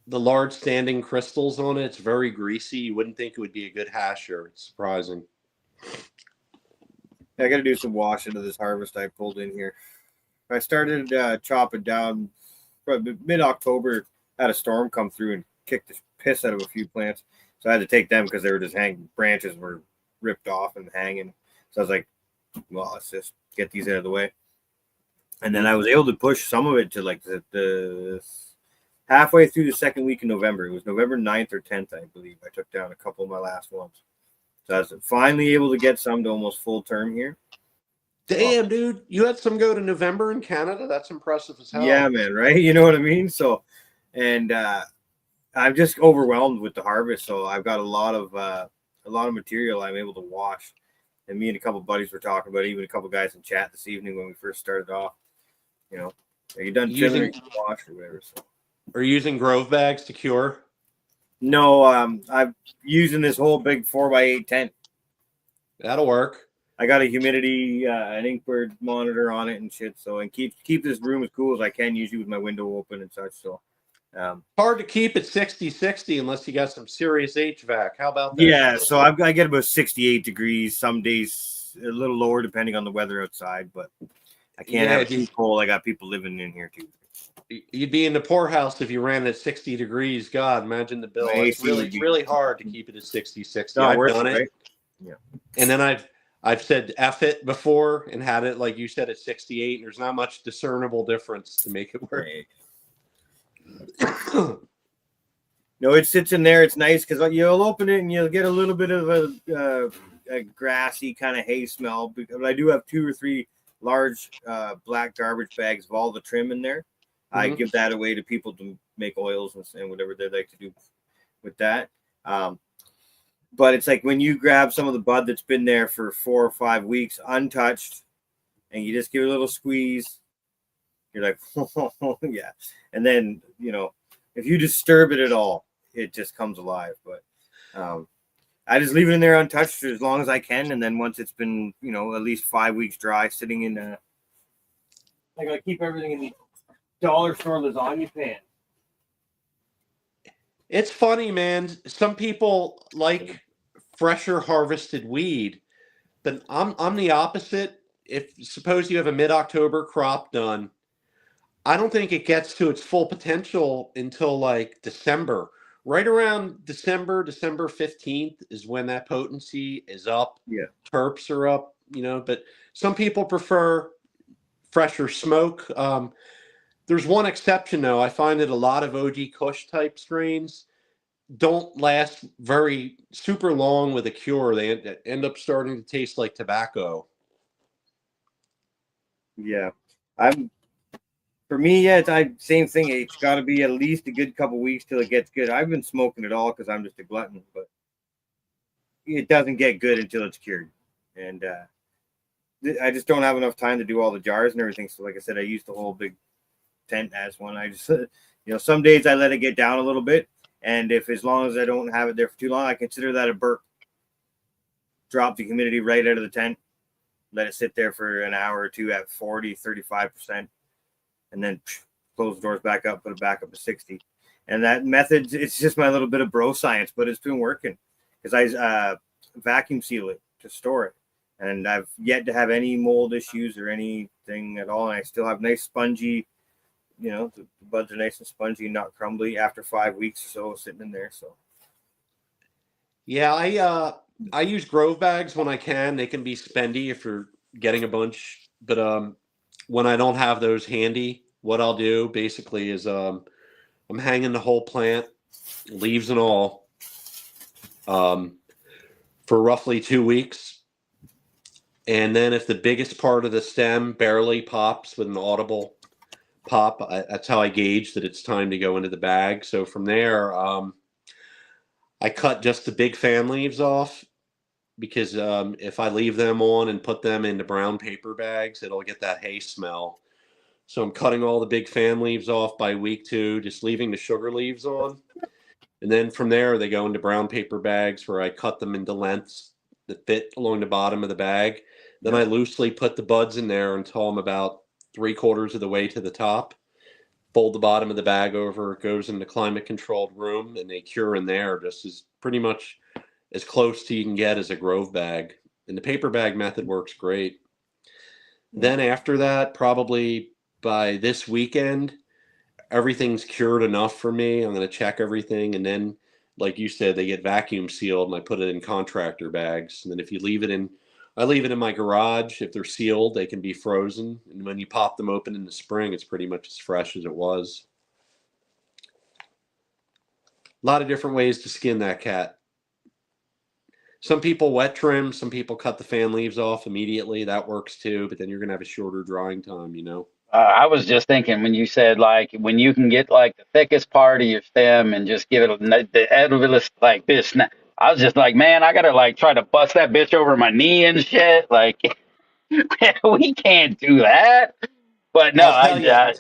large standing crystals on it. It's very greasy. You wouldn't think it would be a good hasher. It's surprising. I got to do some washing of this harvest I pulled in here. I started chopping down mid-October. Had a storm come through and kicked the piss out of a few plants, so I had to take them because they were just hanging. Branches were ripped off and hanging. So I was like, well, let's just get these out of the way. And then I was able to push some of it to like the halfway through the second week in November. It was November 9th or 10th, I believe. I took down a couple of my last ones. So I was finally able to get some to almost full term here. Damn, dude. You had some go to November in Canada? That's impressive as hell. Yeah, man, right? You know what I mean? So, and I'm just overwhelmed with the harvest. So I've got a lot of material I'm able to wash. And me and a couple of buddies were talking about it, even a couple of guys in chat this evening when we first started off. You know, are you done using wash or whatever? So. Are you using Grove bags to cure? No, I'm using this whole big 4x8 tent. That'll work. I got a humidity, an Inkbird monitor on it and shit. So, and keep this room as cool as I can, usually with my window open and such. So, hard to keep it 60 unless you got some serious HVAC. How about that? Yeah, so I get about 68 degrees. Some days a little lower depending on the weather outside, but I can't have it too cold. I got people living in here too. You'd be in the poorhouse if you ran at 60 degrees. God, imagine the bill. It's really hard to keep it at 60. No, I've done it. Right? Yeah. And then I've said F it before and had it, like you said, at 68. There's not much discernible difference to make it work. No, it sits in there. It's nice because you'll open it and you'll get a little bit of a grassy kind of hay smell. But I do have 2 or 3 large black garbage bags of all the trim in there. Mm-hmm. I give that away to people to make oils and whatever they like to do with that. But it's like when you grab some of the bud that's been there for 4 or 5 weeks untouched and you just give it a little squeeze, you're like, oh, yeah. And then, you know, if you disturb it at all, it just comes alive. But I just leave it in there untouched for as long as I can. And then once it's been, you know, at least 5 weeks dry, sitting in I gotta keep everything in the dollar store lasagna pan. It's funny, man. Some people like fresher harvested weed, but I'm the opposite. If suppose you have a mid-October crop done, I don't think it gets to its full potential until like December. Right around December 15th is when that potency is up. Yeah. Terps are up, you know, but some people prefer fresher smoke. There's one exception though. I find that a lot of OG Kush type strains don't last very super long with a cure. They end up starting to taste like tobacco. Yeah. For me, yeah, it's same thing. It's got to be at least a good couple weeks till it gets good. I've been smoking it all because I'm just a glutton, but it doesn't get good until it's cured. And I just don't have enough time to do all the jars and everything. So, like I said, I use the whole big tent as one. I just, you know, some days I let it get down a little bit. And if as long as I don't have it there for too long, I consider that a burp. Drop the humidity right out of the tent. Let it sit there for an hour or two at 40, 35%. And then close the doors back up, put it back up to 60. And that method, it's just my little bit of bro science, but it's been working because I vacuum seal it to store it. And I've yet to have any mold issues or anything at all. And I still have nice spongy, you know, the buds are nice and spongy, not crumbly after 5 weeks or so sitting in there. So, yeah, I use Grove bags when I can. They can be spendy if you're getting a bunch, but when I don't have those handy, what I'll do basically is I'm hanging the whole plant, leaves and all, for roughly 2 weeks. And then if the biggest part of the stem barely pops with an audible pop, that's how I gauge that it's time to go into the bag. So from there, I cut just the big fan leaves off because if I leave them on and put them into brown paper bags, it'll get that hay smell. So I'm cutting all the big fan leaves off by week 2, just leaving the sugar leaves on. And then from there, they go into brown paper bags where I cut them into lengths that fit along the bottom of the bag. Then I loosely put the buds in there until I'm about 3/4 of the way to the top. Fold the bottom of the bag over, it goes in the climate controlled room, and they cure in there just as pretty much as close to you can get as a Grove bag. And the paper bag method works great. Then after that, probably by this weekend, everything's cured enough for me. I'm going to check everything. And then, like you said, they get vacuum sealed and I put it in contractor bags. And then if you leave it in, I leave it in my garage. If they're sealed, they can be frozen. And when you pop them open in the spring, it's pretty much as fresh as it was. A lot of different ways to skin that cat. Some people wet trim, some people cut the fan leaves off immediately. That works too, but then you're going to have a shorter drying time, you know? I was just thinking when you said like when you can get like the thickest part of your stem and just give it the edibilist like this. I was just like, man, I gotta like try to bust that bitch over my knee and shit. Like, we can't do that. But no, I'll tell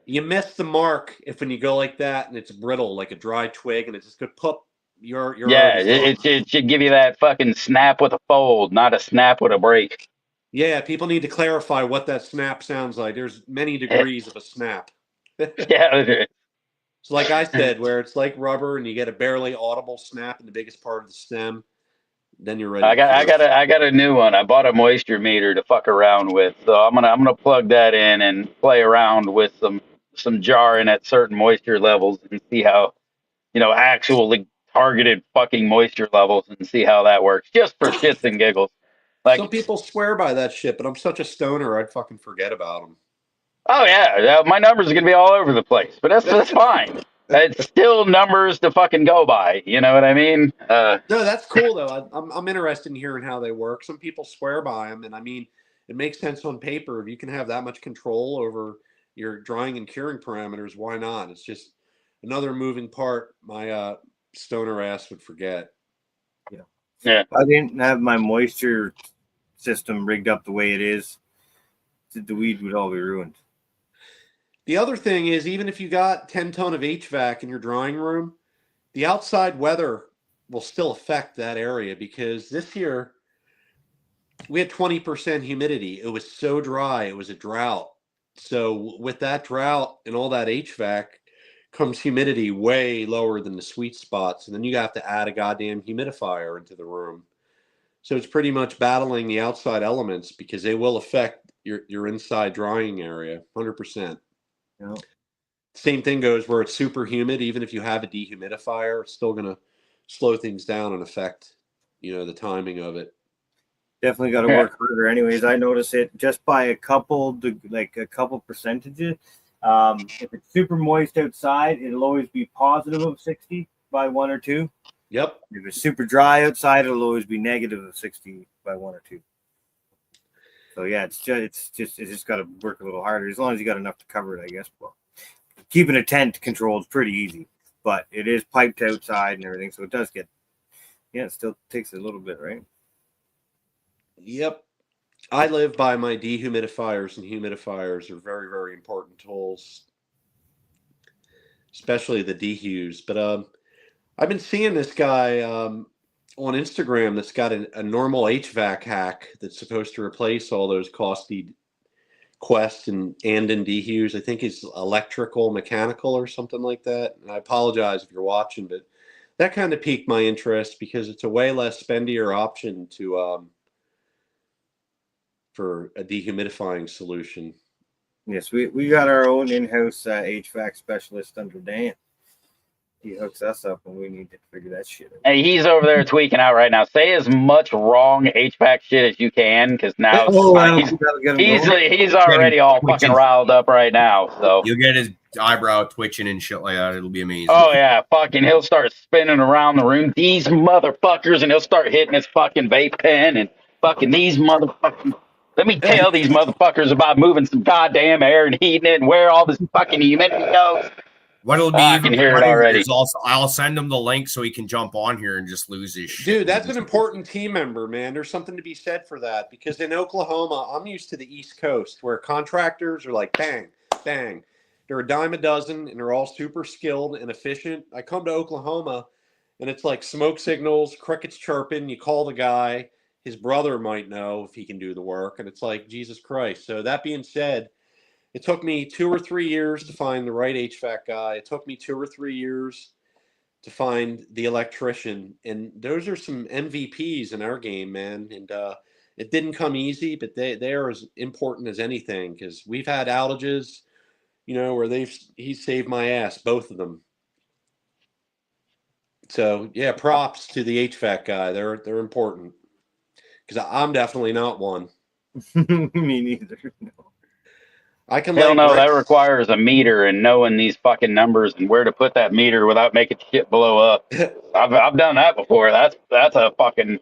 you miss the mark if when you go like that and it's brittle, like a dry twig, and it's just good pop. You're yeah, already it should give you that fucking snap with a fold, not a snap with a break. Yeah, people need to clarify what that snap sounds like. There's many degrees of a snap. Yeah. So like I said, where it's like rubber and you get a barely audible snap in the biggest part of the stem, then you're ready. I got a new one. I bought a moisture meter to fuck around with, so I'm gonna plug that in and play around with some jarring at certain moisture levels and see how, actually targeted fucking moisture levels and see how that works, just for shits and giggles. Like, some people swear by that shit, but I'm such a stoner, I'd fucking forget about them. oh yeah, my numbers are gonna be all over the place, but that's fine. It's still numbers to fucking go by. You know what I mean? No, that's cool though. I'm interested in hearing how they work. Some people swear by them, and I mean, it makes sense on paper. If you can have that much control over your drying and curing parameters, why not? It's just another moving part my stoner ass would forget. Yeah. I didn't have my moisture system rigged up the way it is. The weed would all be ruined. The other thing is, even if you got 10 ton of HVAC in your drying room, the outside weather will still affect that area, because this year we had 20% humidity. It was so dry. It was a drought. So with that drought and all that HVAC comes humidity way lower than the sweet spots. And then you have to add a goddamn humidifier into the room. So it's pretty much battling the outside elements, because they will affect your inside drying area 100%. Yeah. Same thing goes where it's super humid. Even if you have a dehumidifier, it's still going to slow things down and affect, the timing of it. Definitely got to work harder. Anyways, I notice it just by a couple percentages. If it's super moist outside, it'll always be positive of 60 by 1 or 2. Yep. If it's super dry outside, it'll always be negative of 60 by 1 or 2. So yeah, it's just got to work a little harder, as long as you got enough to cover it, I guess. Well, keeping a tent controlled is pretty easy, but it is piped outside and everything, so it does get. Yeah, it still takes a little bit, right? Yep. I live by my dehumidifiers, and humidifiers are very, very important tools, especially the dehus. But I've been seeing this guy on Instagram that's got a normal HVAC hack that's supposed to replace all those costly Quest and dehus. I think it's electrical, mechanical, or something like that. And I apologize if you're watching, but that kind of piqued my interest, because it's a way less spendier option to for a dehumidifying solution. Yes, we got our own in-house HVAC specialist under Dan. He hooks us up when we need to figure that shit out. Hey, he's over there tweaking out right now. Say as much wrong HVAC shit as you can, because now he's already all fucking riled up right now. So you'll get his eyebrow twitching and shit like that. It'll be amazing. Oh yeah, fucking he'll start spinning around the room. These motherfuckers, and he'll start hitting his fucking vape pen and fucking these motherfucking. Let me tell these motherfuckers about moving some goddamn air and heating it and where all this fucking humidity goes. What'll be I can hear it already. I'll send him the link so he can jump on here and just lose his shit. Dude, that's an important team member, man. There's something to be said for that, because in Oklahoma, I'm used to the East Coast, where contractors are like bang, bang. They're a dime a dozen, and they're all super skilled and efficient. I come to Oklahoma, and it's like smoke signals, crickets chirping. You call the guy, his brother might know if he can do the work. And it's like, Jesus Christ. So that being said, it took me 2 or 3 years to find the right HVAC guy. It took me 2 or 3 years to find the electrician. And those are some MVPs in our game, man. And it didn't come easy, but they are as important as anything, because we've had outages, where he saved my ass, both of them. So yeah, props to the HVAC guy. They're important, because I'm definitely not one. Me neither. No. I can Hell lay no, that bricks. requires a meter and knowing these fucking numbers and where to put that meter without making shit blow up. I've done that before. That's a fucking,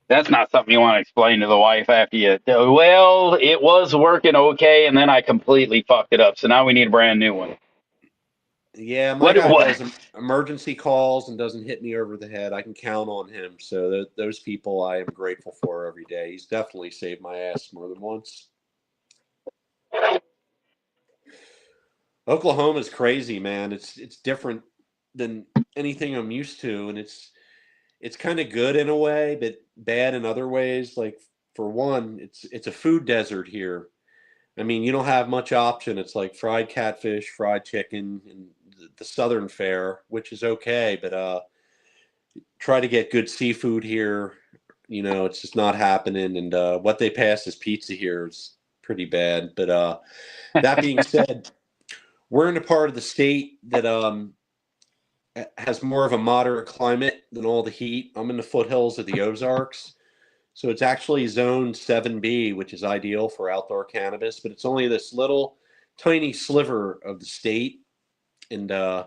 that's not something you want to explain to the wife after you. Well, it was working okay, and then I completely fucked it up. So now we need a brand new one. Yeah, my What? guy What? does emergency calls and doesn't hit me over the head. I can count on him. So those people I am grateful for every day. He's definitely saved my ass more than once. Oklahoma's crazy, man. It's different than anything I'm used to, and it's kind of good in a way, but bad in other ways. Like, for one, it's a food desert here. I mean, you don't have much option. It's like fried catfish, fried chicken, and the southern fare, which is okay, but try to get good seafood here. It's just not happening. And what they pass as pizza here is pretty bad. But that being said, we're in a part of the state that has more of a moderate climate than all the heat. I'm in the foothills of the Ozarks. So it's actually zone 7B, which is ideal for outdoor cannabis, but it's only this little tiny sliver of the state. And it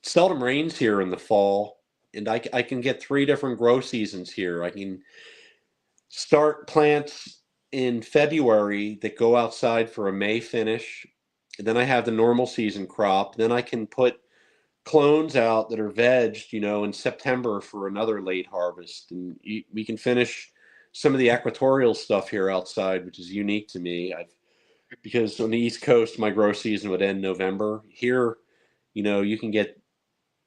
seldom rains here in the fall. And I can get 3 different grow seasons here. I can start plants in February that go outside for a May finish. And then I have the normal season crop. Then I can put clones out that are vegged, in September for another late harvest. And we can finish some of the equatorial stuff here outside, which is unique to me. Because on the East Coast, my grow season would end November. Here, you can get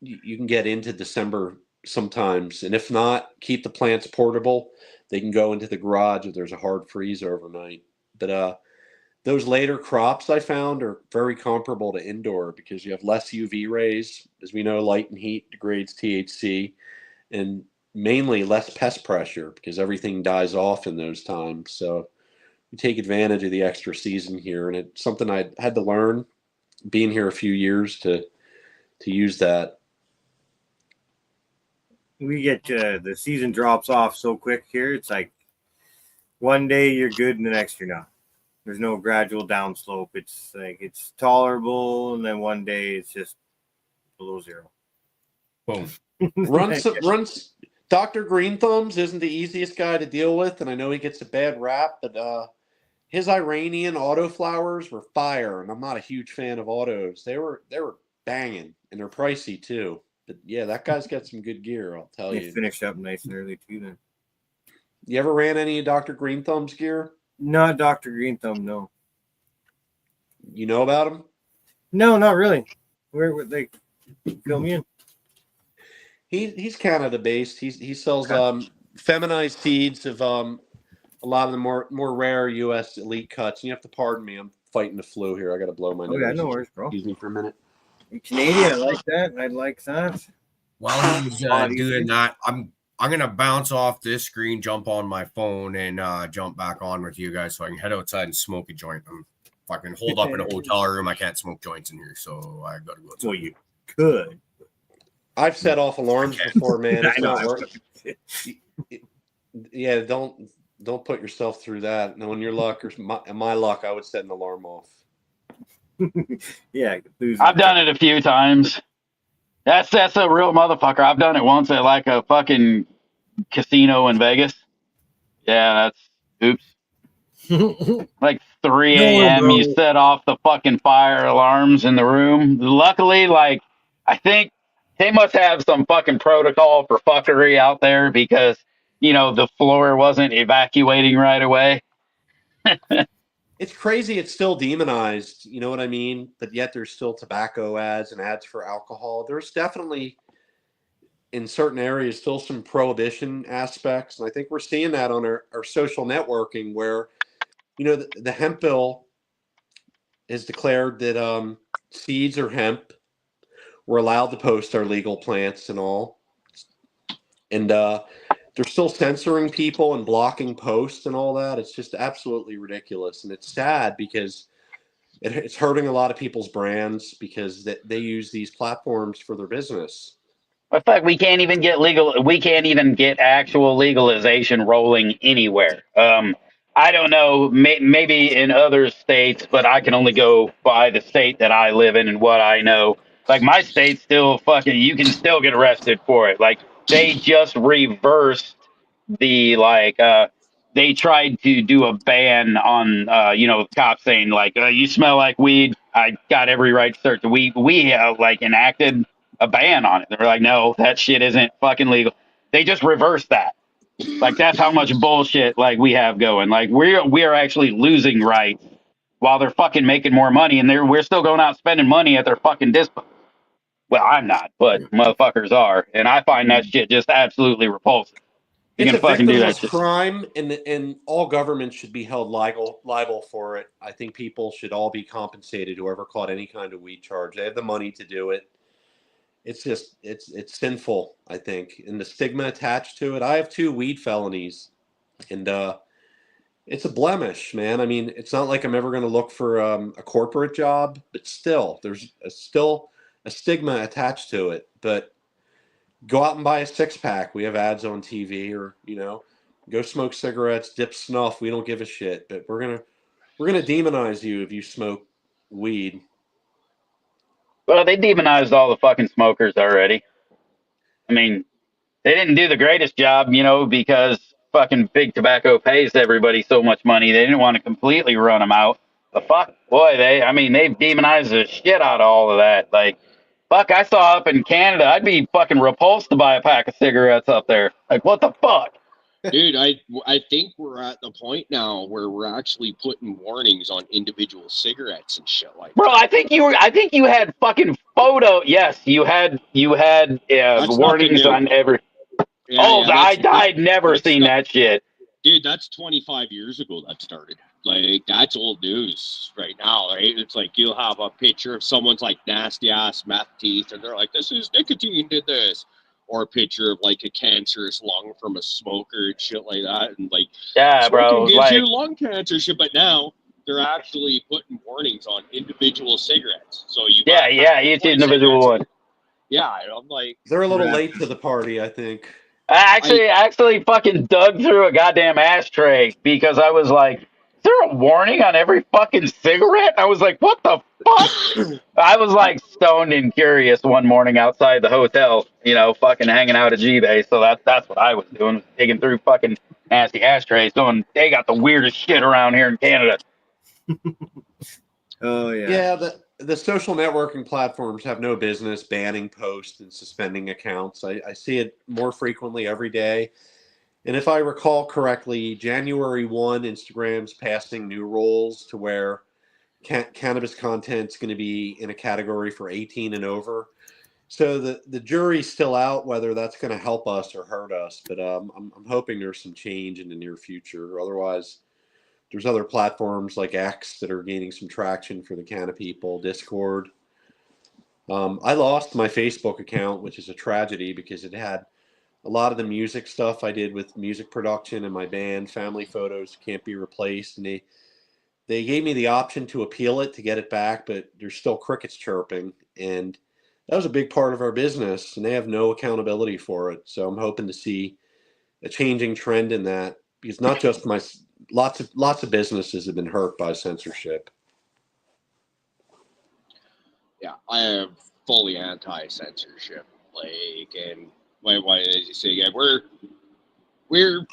into December sometimes, and if not, keep the plants portable. They can go into the garage if there's a hard freeze overnight. But those later crops I found are very comparable to indoor, because you have less UV rays. As we know, light and heat degrades THC, and mainly less pest pressure, because everything dies off in those times. So we take advantage of the extra season here, and it's something I had to learn being here a few years to use that. We get the season drops off so quick here. It's like one day you're good and the next you're not. There's no gradual downslope. It's like it's tolerable, and then one day it's just below zero. Boom. runs. Dr. Green Thumbs isn't the easiest guy to deal with, and I know he gets a bad rap, but his Iranian autoflowers were fire, and I'm not a huge fan of autos. They were banging, and they're pricey too. But yeah, that guy's got some good gear, I'll tell you. Finished up nice and early too. Then you ever ran any of Dr. Green Thumb's gear? Not Dr. Green Thumb, no. You know about him? No, not really. Where would they fill me in? He's Canada based. He sells feminized seeds of a lot of the more rare U.S. elite cuts. And you have to pardon me. I'm fighting the flu here. I got to blow my nose. Yeah, no worries, bro. Excuse me for a minute. You're Canadian, I like that. I like that. While he's doing that, I'm gonna bounce off this screen, jump on my phone, and jump back on with you guys so I can head outside and smoke a joint. I'm fucking holed up in a hotel room. I can't smoke joints in here, so I gotta go outside. Well, you could. I've set off alarms before, man. It's not working. Yeah, don't put yourself through that. No, in your luck or my luck, I would set an alarm off. Yeah, I've done it a few times. That's a real motherfucker. I've done it once at like a fucking casino in Vegas. Yeah, that's oops. Like 3 a.m. You set off the fucking fire alarms in the room. Luckily, like, I think they must have some fucking protocol for fuckery out there, because the floor wasn't evacuating right away. It's crazy. It's still demonized. You know what I mean? But yet there's still tobacco ads and ads for alcohol. There's definitely in certain areas still some prohibition aspects. And I think we're seeing that on our social networking where, the hemp bill has declared that seeds or hemp, we're allowed to post our legal plants and all. And they're still censoring people and blocking posts and all that. It's just absolutely ridiculous. And it's sad because it's hurting a lot of people's brands because they use these platforms for their business. In fact, we can't even get legal. We can't even get actual legalization rolling anywhere. I don't know, maybe in other states, but I can only go by the state that I live in and what I know. Like my state still fucking, you can still get arrested for it. Like they just reversed the they tried to do a ban on cops saying like you smell like weed. I got every right to search. We like enacted a ban on it. They're like, no, that shit isn't fucking legal. They just reversed that. Like that's how much bullshit like we have going. Like we are actually losing rights while they're fucking making more money, and we're still going out spending money at their fucking dispo. Well, I'm not, but motherfuckers are, and I find that shit just absolutely repulsive. You It's can a fucking do that victimless shit. crime, and all governments should be held liable for it. I think people should all be compensated. Whoever caught any kind of weed charge, they have the money to do it. It's just it's sinful, I think, and the stigma attached to it. I have 2 weed felonies, and it's a blemish, man. I mean, it's not like I'm ever going to look for a corporate job, but still, there's still a stigma attached to it. But go out and buy a 6-pack. We have ads on TV, or go smoke cigarettes, dip snuff. We don't give a shit. But we're gonna demonize you if you smoke weed. Well, they demonized all the fucking smokers already. I mean, they didn't do the greatest job, because fucking big tobacco pays everybody so much money. They didn't want to completely run them out. But fuck, boy, they've demonized the shit out of all of that. Like, fuck, I saw up in Canada, I'd be fucking repulsed to buy a pack of cigarettes up there. Like, what the fuck? Dude, I think we're at the point now where we're actually putting warnings on individual cigarettes and shit like Bro, that. I think you had fucking photo. Yes, you had That's nothing warnings new. on every. Yeah, Oh, yeah, I'd never that's seen not, that shit. dude, that's 25 years ago that started. Like, that's old news right now, right? It's like you'll have a picture of someone's like nasty ass meth teeth, and they're like, "This is nicotine did this," or a picture of like a cancerous lung from a smoker and shit like that, and like Yeah, smoking bro. gives Like, you lung cancer shit. But now they're actually putting warnings on individual cigarettes. So you buy a pack of each 20 individual cigarettes. one. Yeah, I'm like, They're a little Right. late to the party, I think. I I actually fucking dug through a goddamn ashtray because I was like, is there a warning on every fucking cigarette? I was like, what the fuck? I was like stoned and curious one morning outside the hotel, fucking hanging out at G-Bay. So that's what I was doing, digging through fucking nasty ashtrays, going, they got the weirdest shit around here in Canada. Oh yeah. Yeah, the social networking platforms have no business banning posts and suspending accounts. I see it more frequently every day. And if I recall correctly, January 1, Instagram's passing new rules to where cannabis content's going to be in a category for 18 and over. So the jury's still out whether that's going to help us or hurt us. But I'm hoping there's some change in the near future. Otherwise, there's other platforms like X that are gaining some traction for the Canna people, Discord. I lost my Facebook account, which is a tragedy because it had a lot of the music stuff I did with music production and my band, family photos can't be replaced. And they gave me the option to appeal it to get it back, but there's still crickets chirping. And that was a big part of our business, and they have no accountability for it. So I'm hoping to see a changing trend in that because not just lots of businesses have been hurt by censorship. yeah, I am fully anti-censorship. Like, and why as you say, yeah, we're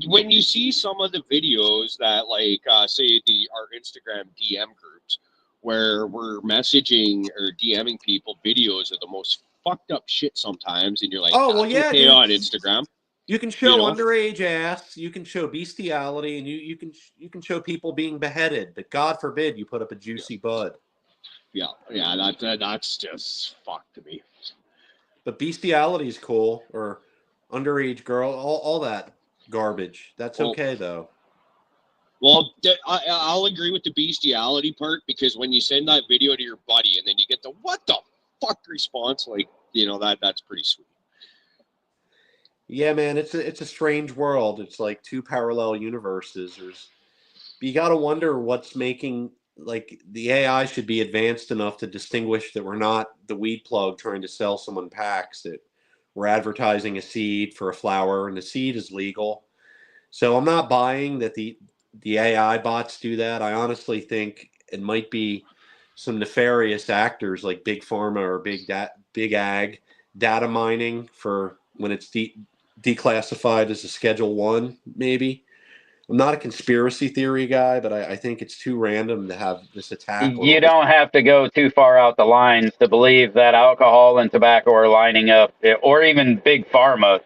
when you see some of the videos that like say our Instagram DM groups where we're messaging or DMing people videos of the most fucked up shit sometimes, and you're like, Oh, well, that's yeah, okay dude. on Instagram. You can show You know? underage ass, you can show bestiality, and you can show people being beheaded. But God forbid you put up a juicy bud. Yeah, that's just fucked to me. But bestiality is cool, or underage girl, all that garbage. That's Well, okay though. Well, I'll agree with the bestiality part, because when you send that video to your buddy and then you get the "what the fuck" response, like, that's pretty sweet. Yeah, man, it's a strange world. It's like two parallel universes. You got to wonder what's making, like, the AI should be advanced enough to distinguish that we're not the weed plug trying to sell someone packs, that we're advertising a seed for a flower and the seed is legal. So I'm not buying that the AI bots do that. I honestly think it might be some nefarious actors like big pharma or big ag data mining for when it's declassified as a Schedule 1, maybe. I'm not a conspiracy theory guy, but I think it's too random to have this attack on You all this. don't have to go too far out the lines to believe that alcohol and tobacco are lining up, or even big pharma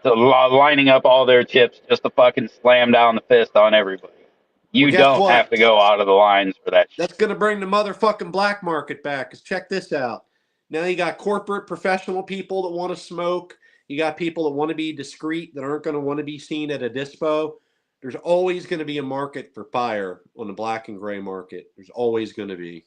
lining up all their chips just to fucking slam down the fist on everybody. Well, You guess don't what? have to go out of the lines for that shit. That's going to bring the motherfucking black market back. Because check this out. Now you got corporate professional people that want to smoke. You got people that want to be discreet, that aren't going to want to be seen at a dispo. There's always going to be a market for fire on the black and gray market. There's always going to be.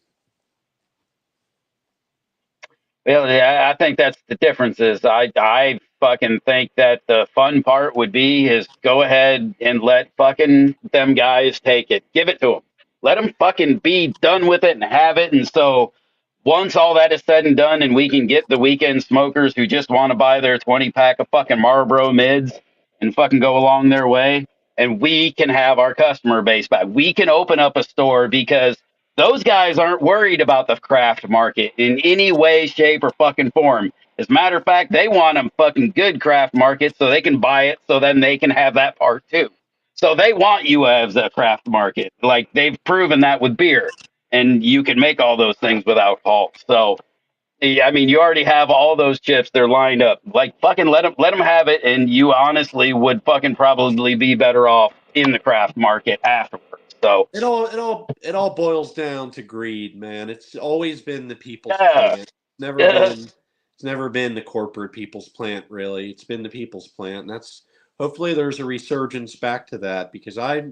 Well, yeah, I think that's the difference. Is I fucking think that the fun part would be is go ahead and let fucking them guys take it. Give it to them. Let them fucking be done with it and have it. And so once all that is said and done, and we can get the weekend smokers who just want to buy their 20-pack of fucking Marlboro mids and fucking go along their way, and we can have our customer base back. We can open up a store because those guys aren't worried about the craft market in any way, shape, or fucking form. As a matter of fact, they want a fucking good craft market so they can buy it, so then they can have that part too. So they want you as a craft market. Like, they've proven that with beer, and you can make all those things with alcohol. So, I mean, you already have all those chips. They're lined up. Like, fucking let them have it, and you honestly would fucking probably be better off in the craft market afterwards. So, It all boils down to greed, man. It's always been the people's yeah. plant. It's never been the corporate people's plant, really. It's been the people's plant. And that's, hopefully there's a resurgence back to that, because I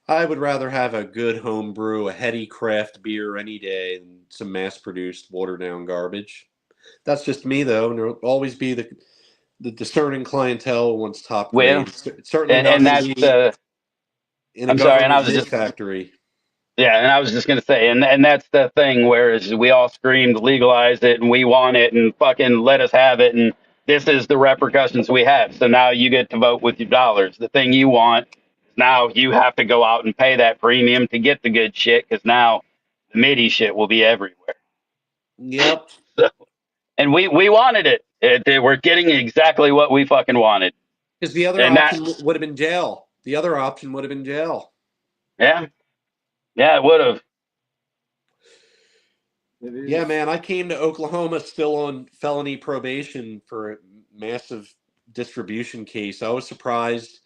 would rather have a good home brew, a heady craft beer any day than some mass produced watered down garbage. That's just me though, and there'll always be the discerning clientele who wants top Well, grade. It's certainly and not and going that's to be the in a I'm sorry, and I government was mid just factory. yeah, and I was just gonna say, and that's the thing, whereas we all screamed legalize it and we want it and fucking let us have it, and this is the repercussions we have. So now you get to vote with your dollars. The thing you want, now you have to go out and pay that premium to get the good shit, because now the MIDI shit will be everywhere. Yep. So, and we wanted it. We're getting exactly what we fucking wanted. Because the other And that, option would have been jail. The other option would have been jail. yeah, it would have. Yeah, man. I came to Oklahoma still on felony probation for a massive distribution case. I was surprised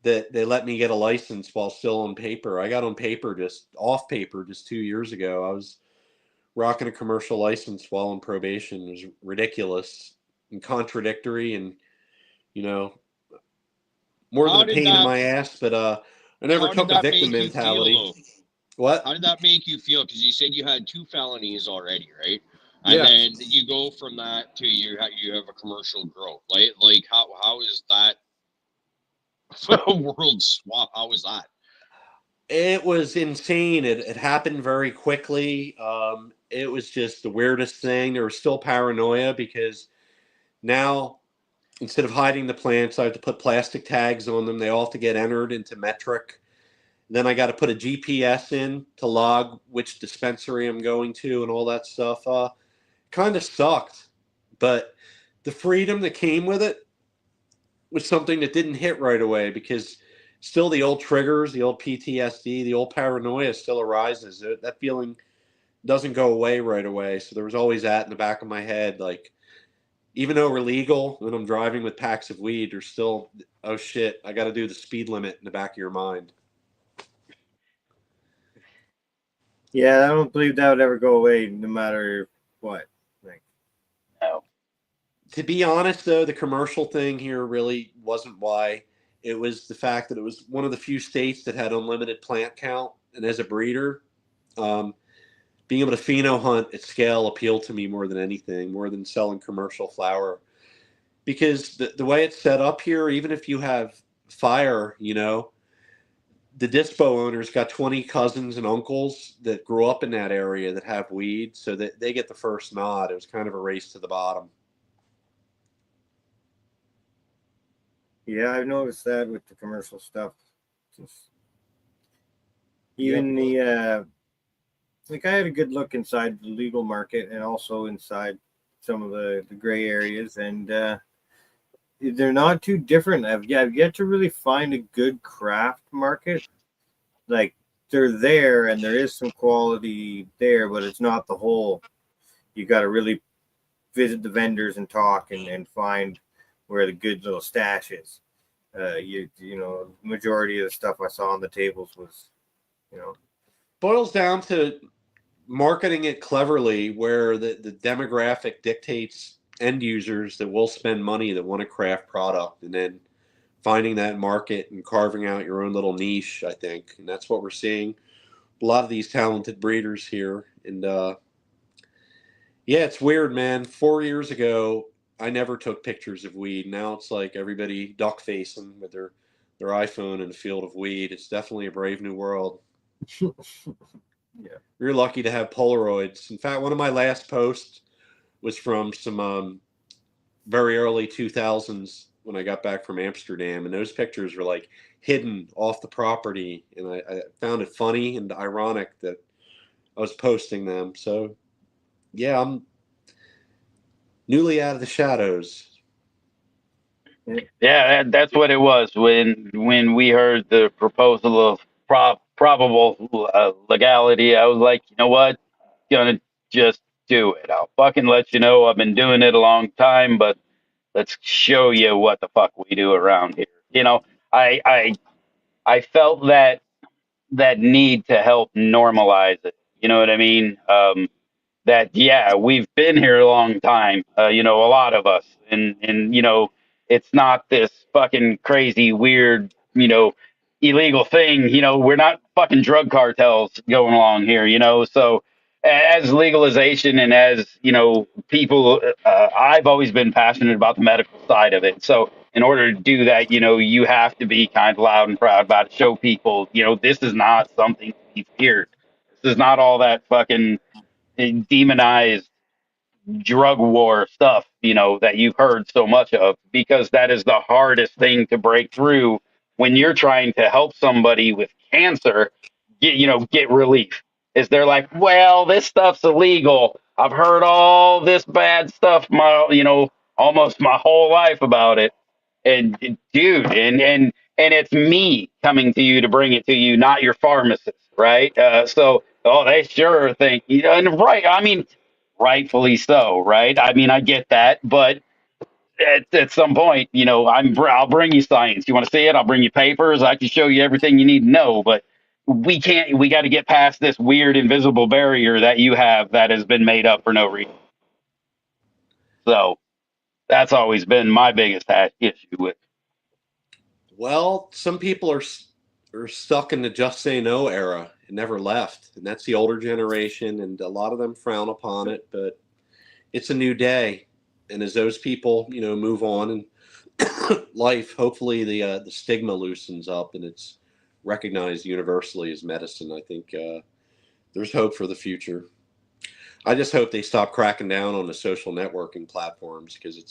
that they let me get a license while still on paper. I got on paper, just off paper, just 2 years ago. I was rocking a commercial license while on probation. It was ridiculous and contradictory, and you know, more than How a did pain in that my ass. But I never how did took a that victim make you feel mentality. though? What? How did that make you feel? Because you said you had 2 felonies already, right? And Yeah. then you go from that to you have a commercial grow. Like how is that a world swap? How is that? It was insane. It happened very quickly. It was just the weirdest thing. There was still paranoia because now, instead of hiding the plants, I have to put plastic tags on them. They all have to get entered into metric. Then I got to put a GPS in to log which dispensary I'm going to and all that stuff. Kind of sucked, but the freedom that came with it was something that didn't hit right away, because still the old triggers, the old PTSD, the old paranoia still arises. That feeling doesn't go away right away. So there was always that in the back of my head. Like, even though we're legal, when I'm driving with packs of weed, there's still, oh shit, I got to do the speed limit in the back of your mind. Yeah, I don't believe that would ever go away, no matter what. Like, No. To be honest, though, the commercial thing here really wasn't why. It was the fact that it was one of the few states that had unlimited plant count, and as a breeder, um, being able to pheno hunt at scale appealed to me more than anything, more than selling commercial flower. Because the way it's set up here, even if you have fire, the dispo owner's got 20 cousins and uncles that grew up in that area that have weed, so that they get the first nod. It was kind of a race to the bottom. Yeah, I've noticed that with the commercial stuff. Just even the like I had a good look inside the legal market and also inside some of the gray areas, and they're not too different. I've yet to really find a good craft market. Like they're there and there is some quality there, but it's not the whole. You got to really visit the vendors and talk and find where the good little stash is. Majority of the stuff I saw on the tables was, boils down to marketing it cleverly, where the demographic dictates end users that will spend money that want a craft product, and then finding that market and carving out your own little niche, I think. And that's what we're seeing. A lot of these talented breeders here. And yeah, it's weird, man. 4 years ago, I never took pictures of weed. Now it's like everybody duck facing with their iPhone in a field of weed. It's definitely a brave new world. Yeah. We're lucky to have Polaroids. In fact, one of my last posts was from some very early 2000s when I got back from Amsterdam, and those pictures were like hidden off the property, and I found it funny and ironic that I was posting them. So yeah, I'm newly out of the shadows. Yeah, that's what it was when we heard the proposal of probable legality. I was like, you know what, gonna just do it. I'll fucking let you know I've been doing it a long time, but let's show you what the fuck we do around here. I felt that need to help normalize it. You know what I mean? That yeah, we've been here a long time, a lot of us, and it's not this fucking crazy weird, illegal thing. We're not fucking drug cartels going along here. So as legalization and as people, I've always been passionate about the medical side of it. So in order to do that, you have to be kind of loud and proud about it, show people, this is not something to be feared. This is not all that fucking demonized drug war stuff, that you've heard so much of, because that is the hardest thing to break through when you're trying to help somebody with cancer get relief. Is they're like, well, this stuff's illegal. I've heard all this bad stuff almost my whole life about it. And dude, and it's me coming to you to bring it to you, not your pharmacist, right? So they sure think, and right, I mean, rightfully so, right? I mean, I get that, but at some point, I'll bring you science. You want to see it? I'll bring you papers. I can show you everything you need to know, but we can't. We got to get past this weird invisible barrier that you have that has been made up for no reason. So that's always been my biggest issue with. Well, some people are stuck in the just say no era and never left, and that's the older generation, and a lot of them frown upon it. But it's a new day, and as those people, move on in life, hopefully the stigma loosens up and it's recognized universally as medicine. I think there's hope for the future. I just hope they stop cracking down on the social networking platforms, because it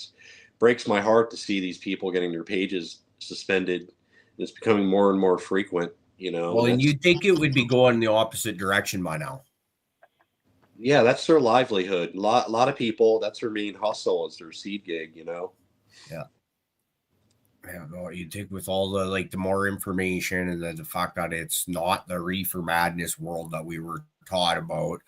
breaks my heart to see these people getting their pages suspended. It's becoming more and more frequent, Well, and you'd think it would be going the opposite direction by now. Yeah, that's their livelihood. A lot of people, that's their main hustle, is their seed gig, Yeah. I don't know. You'd think with all the more information and the fact that it's not the reefer madness world that we were taught about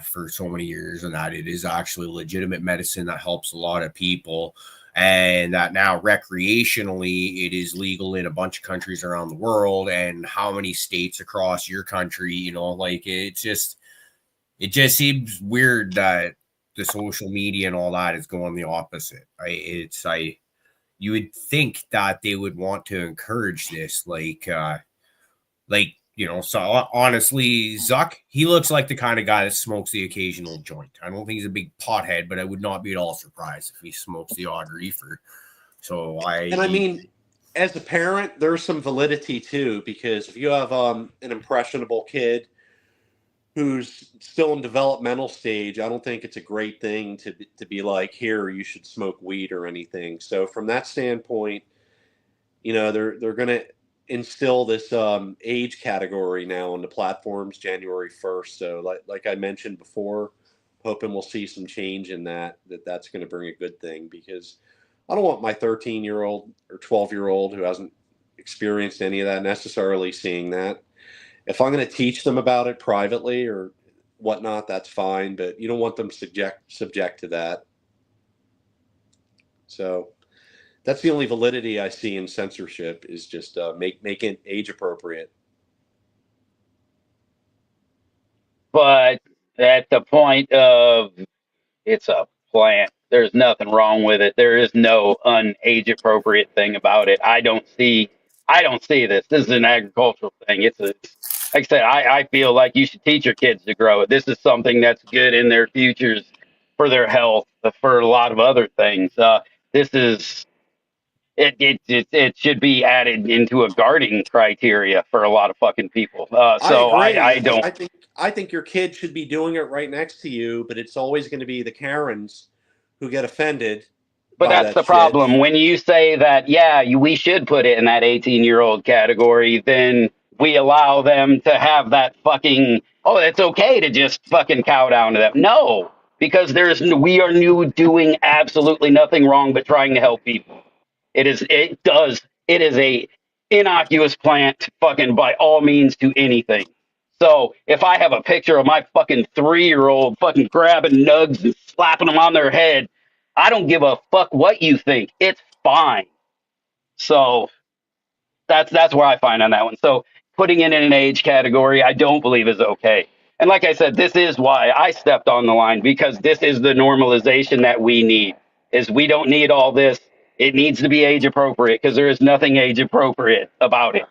for so many years, and that it is actually legitimate medicine that helps a lot of people, and that now recreationally it is legal in a bunch of countries around the world, and how many states across your country, it just seems weird that the social media and all that is going the opposite. You would think that they would want to encourage this, like so honestly, Zuck, he looks like the kind of guy that smokes the occasional joint. I don't think he's a big pothead, but I would not be at all surprised if he smokes the odd reefer. So I mean, as a parent, there's some validity too, because if you have an impressionable kid who's still in developmental stage, I don't think it's a great thing to be like, here, you should smoke weed or anything. So from that standpoint, they're going to instill this age category now on the platforms January 1st. So like I mentioned before, hoping we'll see some change in that's going to bring a good thing, because I don't want my 13-year-old or 12-year-old who hasn't experienced any of that necessarily seeing that. If I'm going to teach them about it privately or whatnot, that's fine, but you don't want them subject to that. So that's the only validity I see in censorship, is just make it age appropriate. But at the point of it's a plant, there's nothing wrong with it. There is no unage appropriate thing about it. I don't see this. This is an agricultural thing. Like I said, I feel like you should teach your kids to grow it. This is something that's good in their futures, for their health, for a lot of other things. This is it should be added into a guarding criteria for a lot of fucking people. So I agree. I don't. I think your kid should be doing it right next to you, but it's always going to be the Karens who get offended. But by that's that the shit. problem. When you say that, we should put it in that 18-year-old category, then we allow them to have that fucking, oh, it's okay to just fucking cow down to them. No, because we are doing absolutely nothing wrong but trying to help people. It is a innocuous plant, fucking by all means to anything. So if I have a picture of my fucking 3-year-old fucking grabbing nugs and slapping them on their head, I don't give a fuck what you think. It's fine. So that's where I find on that one. So putting it in an age category, I don't believe is okay. And like I said, this is why I stepped on the line, because this is the normalization that we need. Is we don't need all this. It needs to be age appropriate, because there is nothing age appropriate about it.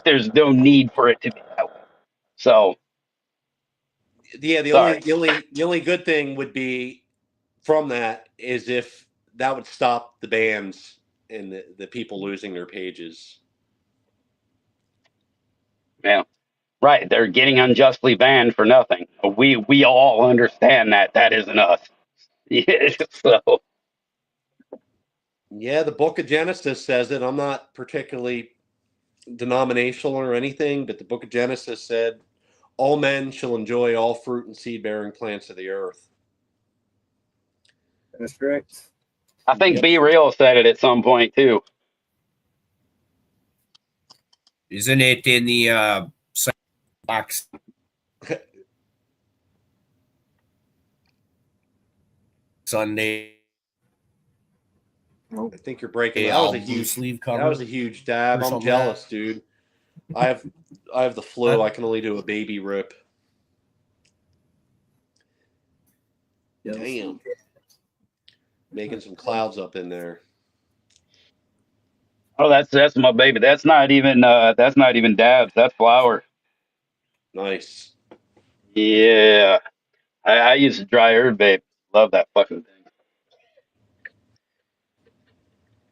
There's no need for it to be that way. So yeah, the sorry. only good thing would be from that is if that would stop the bans and the people losing their pages. Yeah. Right. They're getting unjustly banned for nothing. We all understand that isn't us. Yeah, so Yeah, the Book of Genesis says it. I'm not particularly denominational or anything, but the Book of Genesis said, all men shall enjoy all fruit and seed-bearing plants of the earth. That's correct. I think Yep. Be Real said it at some point too. Isn't it in the box? Sunday. I think you're breaking. Yeah, That was a blue huge sleeve cover. That was a huge dab. or I'm something jealous, dude. I have the flu. I can only do a baby rip. Damn. Making some clouds up in there. Oh, that's my baby. That's not even dabs. That's flour. Nice. Yeah, I use a dry herb, babe. Love that fucking thing.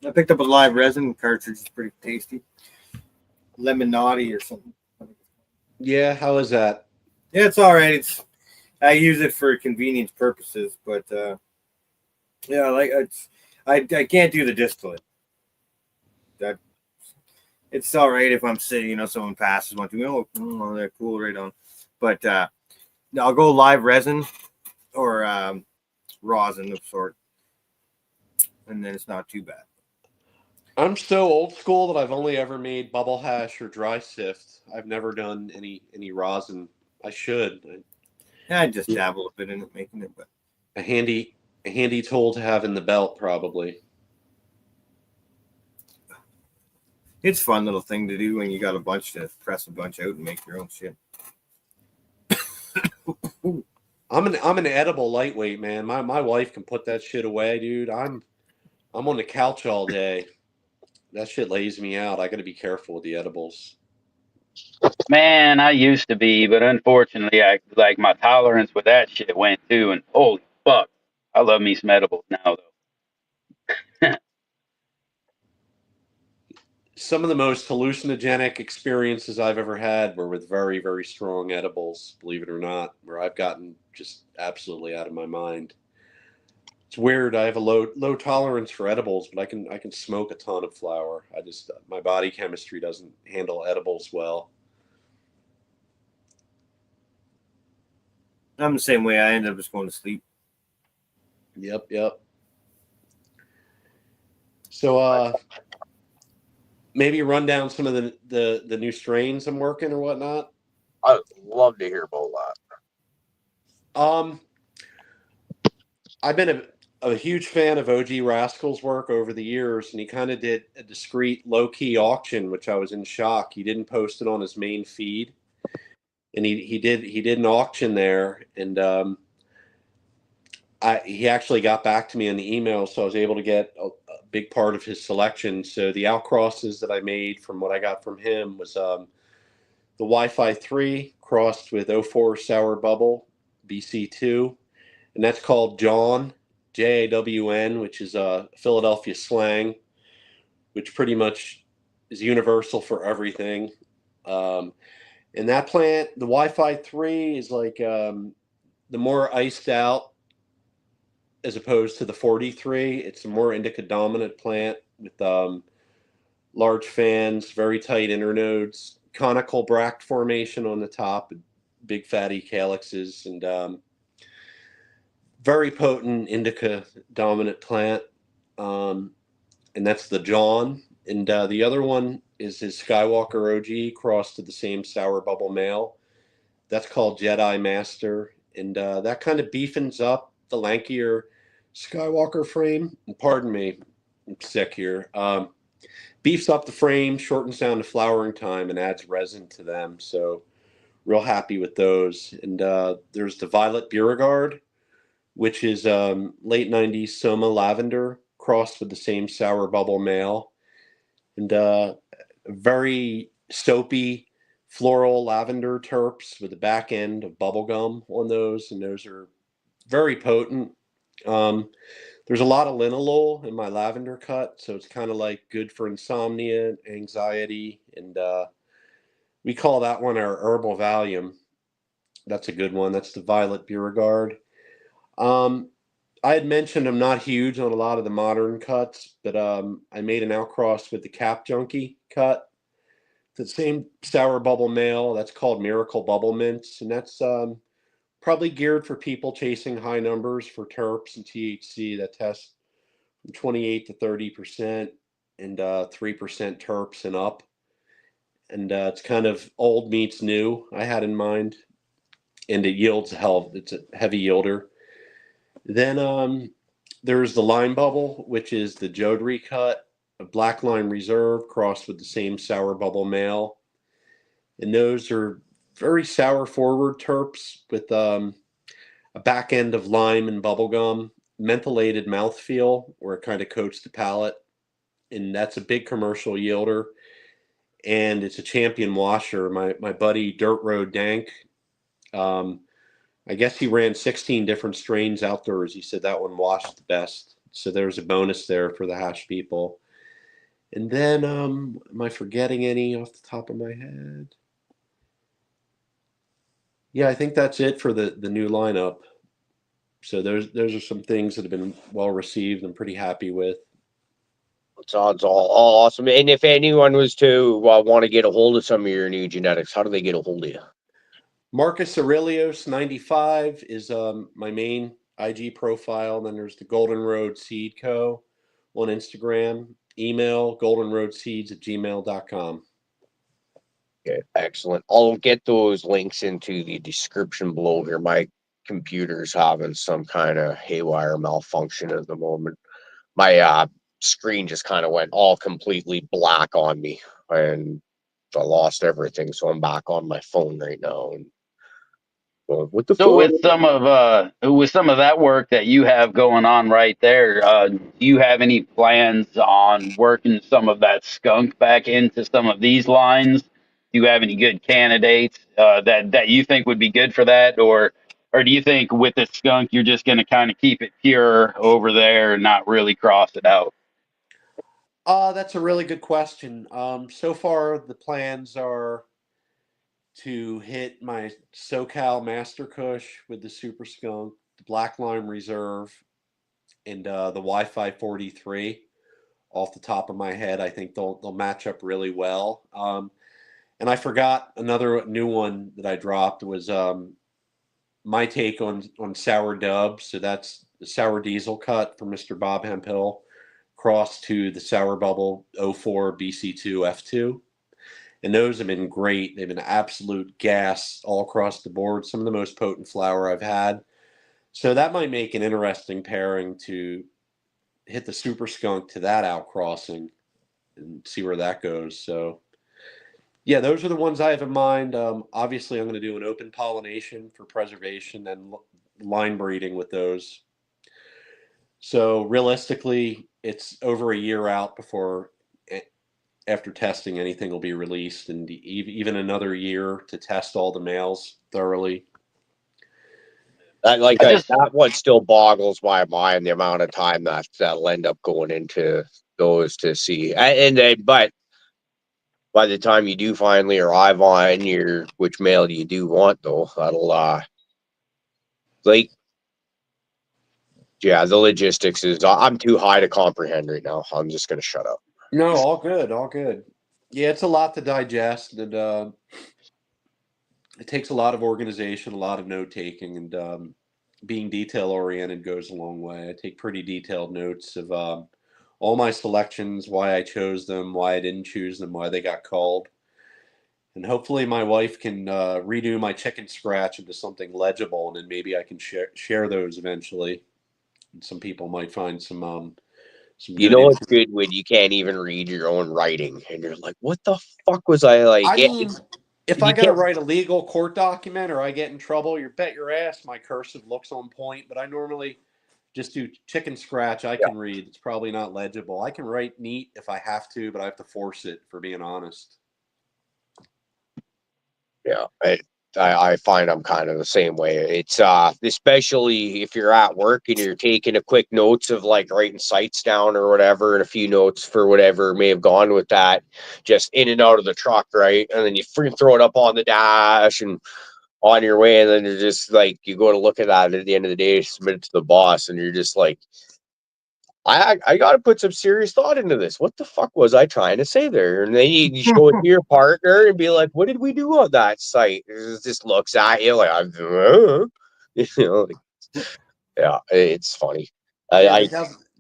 I picked up a live resin cartridge. It's pretty tasty. Lemonade or something. Yeah, how is that? Yeah, it's all right. I use it for convenience purposes, but yeah, I can't do the distillate. That it's all right if I'm sitting, someone passes one to me. Oh, they're cool, right on. But I'll go live resin or rosin of sort, and then it's not too bad. I'm so old school that I've only ever made bubble hash or dry sift. I've never done any rosin. I should. I just dabble a bit in it, making it, but A handy tool to have in the belt, probably. it's a fun little thing to do when you got a bunch to press a bunch out and make your own shit. I'm an edible lightweight, man. My wife can put that shit away, dude. I'm on the couch all day. That shit lays me out. I got to be careful with the edibles. Man, I used to be, but unfortunately, I like my tolerance with that shit went too. And holy fuck, I love me some edibles now though. Some of the most hallucinogenic experiences I've ever had were with very, very strong edibles, believe it or not, where I've gotten just absolutely out of my mind. It's weird. I have a low tolerance for edibles, but I can smoke a ton of flower. I just my body chemistry doesn't handle edibles well. I'm the same way. I end up just going to sleep. Yep. So maybe run down some of the new strains I'm working or whatnot. I'd love to hear about that. I've been a huge fan of OG Rascal's work over the years, and he kind of did a discreet, low-key auction, which I was in shock. He didn't post it on his main feed, and he did an auction there, and he actually got back to me on the email, so I was able to get a big part of his selection. So the outcrosses that I made from what I got from him was the Wi-Fi 3 crossed with 04 Sour Bubble BC2, and that's called Jawn, Jawn, which is Philadelphia slang, which pretty much is universal for everything. And that plant, the Wi-Fi 3, is like the more iced out as opposed to the 43. It's a more indica dominant plant with large fans, very tight internodes, conical bract formation on the top, big fatty calyxes, and very potent indica dominant plant. And that's the Jawn. And the other one is his Skywalker OG crossed to the same Sour Bubble male. That's called Jedi Master. And that kind of beefens up the lankier Skywalker frame. And pardon me, I'm sick here. Beefs up the frame, shortens down the flowering time, and adds resin to them. So real happy with those. And there's the Violet Beauregard, which is late 90s Soma Lavender crossed with the same Sour Bubble male. And very soapy floral lavender terps with the back end of bubblegum on those. And those are very potent. There's a lot of linalool in my lavender cut, so it's kind of like good for insomnia, anxiety, and we call that one our herbal Valium. That's a good one. That's the Violet Beauregard. I had mentioned I'm not huge on a lot of the modern cuts, but I made an outcross with the Cap Junkie cut. The same Sour Bubble male. That's called Miracle Bubble Mints, and that's probably geared for people chasing high numbers for terps and THC that test from 28 to 30% and 3% terps and up. And it's kind of old meets new, I had in mind. And it yields it's a heavy yielder. Then there's the Lime Bubble, which is the Jodrey cut, a Black Lime Reserve crossed with the same Sour Bubble male. And those are very sour forward terps with a back end of lime and bubblegum, mentholated mouthfeel where it kind of coats the palate. And that's a big commercial yielder. And it's a champion washer. My buddy Dirt Road Dank, I guess he ran 16 different strains outdoors. He said that one washed the best. So there's a bonus there for the hash people. And then, am I forgetting any off the top of my head? Yeah, I think that's it for the new lineup. So those are some things that have been well received. I'm pretty happy with. It sounds all awesome. And if anyone was to want to get a hold of some of your new genetics, how do they get a hold of you? Marcus Aurelius 95 is my main IG profile. Then there's the Golden Road Seed Co. on Instagram. Email goldenroadseeds@gmail.com. Okay, excellent. I'll get those links into the description below here. My computer's having some kind of haywire malfunction at the moment. My screen just kind of went all completely black on me, and I lost everything. So I'm back on my phone right now. And Well, what the So fuck? with some of that work that you have going on right there, do you have any plans on working some of that skunk back into some of these lines? Do you have any good candidates that you think would be good for that, or do you think with the skunk you're just going to kind of keep it pure over there and not really cross it out? That's a really good question. So far the plans are to hit my SoCal Master Kush with the Super Skunk, the Black Lime Reserve, and the Wi-Fi 43. Off the top of my head, I think they'll match up really well. And I forgot another new one that I dropped was my take on sour dub. So that's the sour diesel cut from Mr. Bob Hemphill, crossed to the sour bubble '04 BC2 F2. And those have been great. They've been absolute gas all across the board. Some of the most potent flower I've had. So that might make an interesting pairing to hit the super skunk to that outcrossing and see where that goes. So yeah, those are the ones I have in mind. Obviously, I'm going to do an open pollination for preservation and line breeding with those. So realistically, it's over a year out before, after testing, anything will be released, and even another year to test all the males thoroughly. That one still boggles my mind, the amount of time that'll end up going into those to see. But by the time you do finally arrive on which male you do want, though, that'll like, yeah, the logistics is I'm too high to comprehend right now. I'm just gonna shut up. No, all good, all good. Yeah, it's a lot to digest, and it takes a lot of organization, a lot of note taking, and being detail oriented goes a long way. I take pretty detailed notes of all my selections, why I chose them, why I didn't choose them, why they got called. And hopefully my wife can redo my chicken scratch into something legible, and then maybe I can share those eventually. And some people might find some You good know it's info. good when you can't even read your own writing, and you're like, "What the fuck was I like?" I mean, if I you got to can't. write a legal court document or I get in trouble, you bet your ass my cursive looks on point. But I normally just do chicken scratch. I Yeah, can read. It's probably not legible. I can write neat if I have to, but I have to force it, for being honest. yeah. I find I'm kind of the same way. It's especially if you're at work and you're taking a quick notes of like writing sites down or whatever, and a few notes for whatever may have gone with that, just in and out of the truck, right? And then you throw it up on the dash and on your way, and then you're just like, you go to look at that at the end of the day, submit it to the boss, and you're just like, I got to put some serious thought into this. What the fuck was I trying to say there? And then you show it to your partner and be like, what did we do on that site? It just looks at you like, you know, like, yeah, it's funny. Yeah, I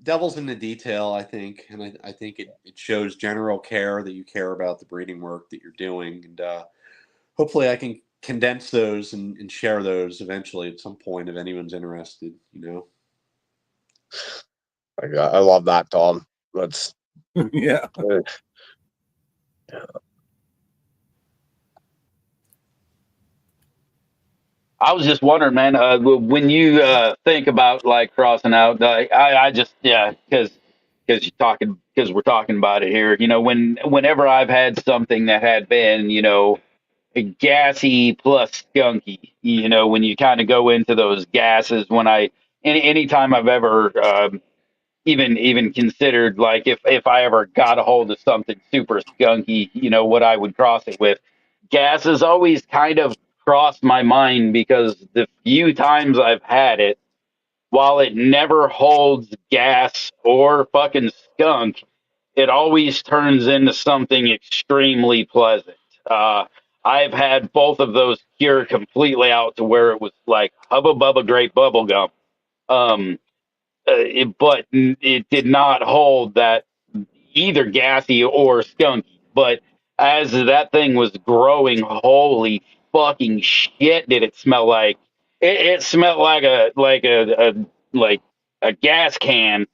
devil's in the detail, I think. And I think it shows general care that you care about the breeding work that you're doing. And hopefully I can condense those and share those eventually at some point if anyone's interested, you know. I love that, Tom. That's Yeah. I was just wondering, man, when you think about like crossing out, I just, yeah, because we're talking about it here. You know, whenever I've had something that had been, you know, gassy plus skunky, you know, when you kind of go into those gases, anytime I've ever even considered, like, if I ever got a hold of something super skunky, you know, what I would cross it with. Gas has always kind of crossed my mind because the few times I've had it, while it never holds gas or fucking skunk, it always turns into something extremely pleasant. Uh, I've had both of those cure completely out to where it was like Hubba Bubba Great Bubble Gum. Um, but it did not hold that either gassy or skunky. But as that thing was growing, holy fucking shit, did it smell like? It smelled like a gas can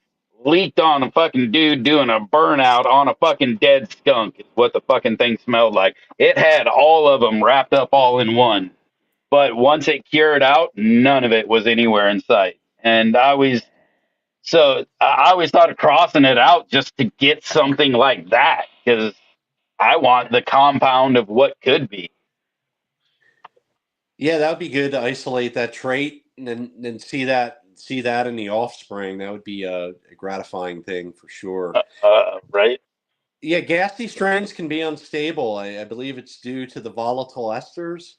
leaked on a fucking dude doing a burnout on a fucking dead skunk. Is what the fucking thing smelled like. It had all of them wrapped up all in one. But once it cured out, none of it was anywhere in sight. And I always thought of crossing it out just to get something like that because I want the compound of what could be. Yeah, that would be good to isolate that trait and then see that in the offspring. That would be a gratifying thing for sure. Right? Yeah, gassy strains can be unstable. I believe it's due to the volatile esters,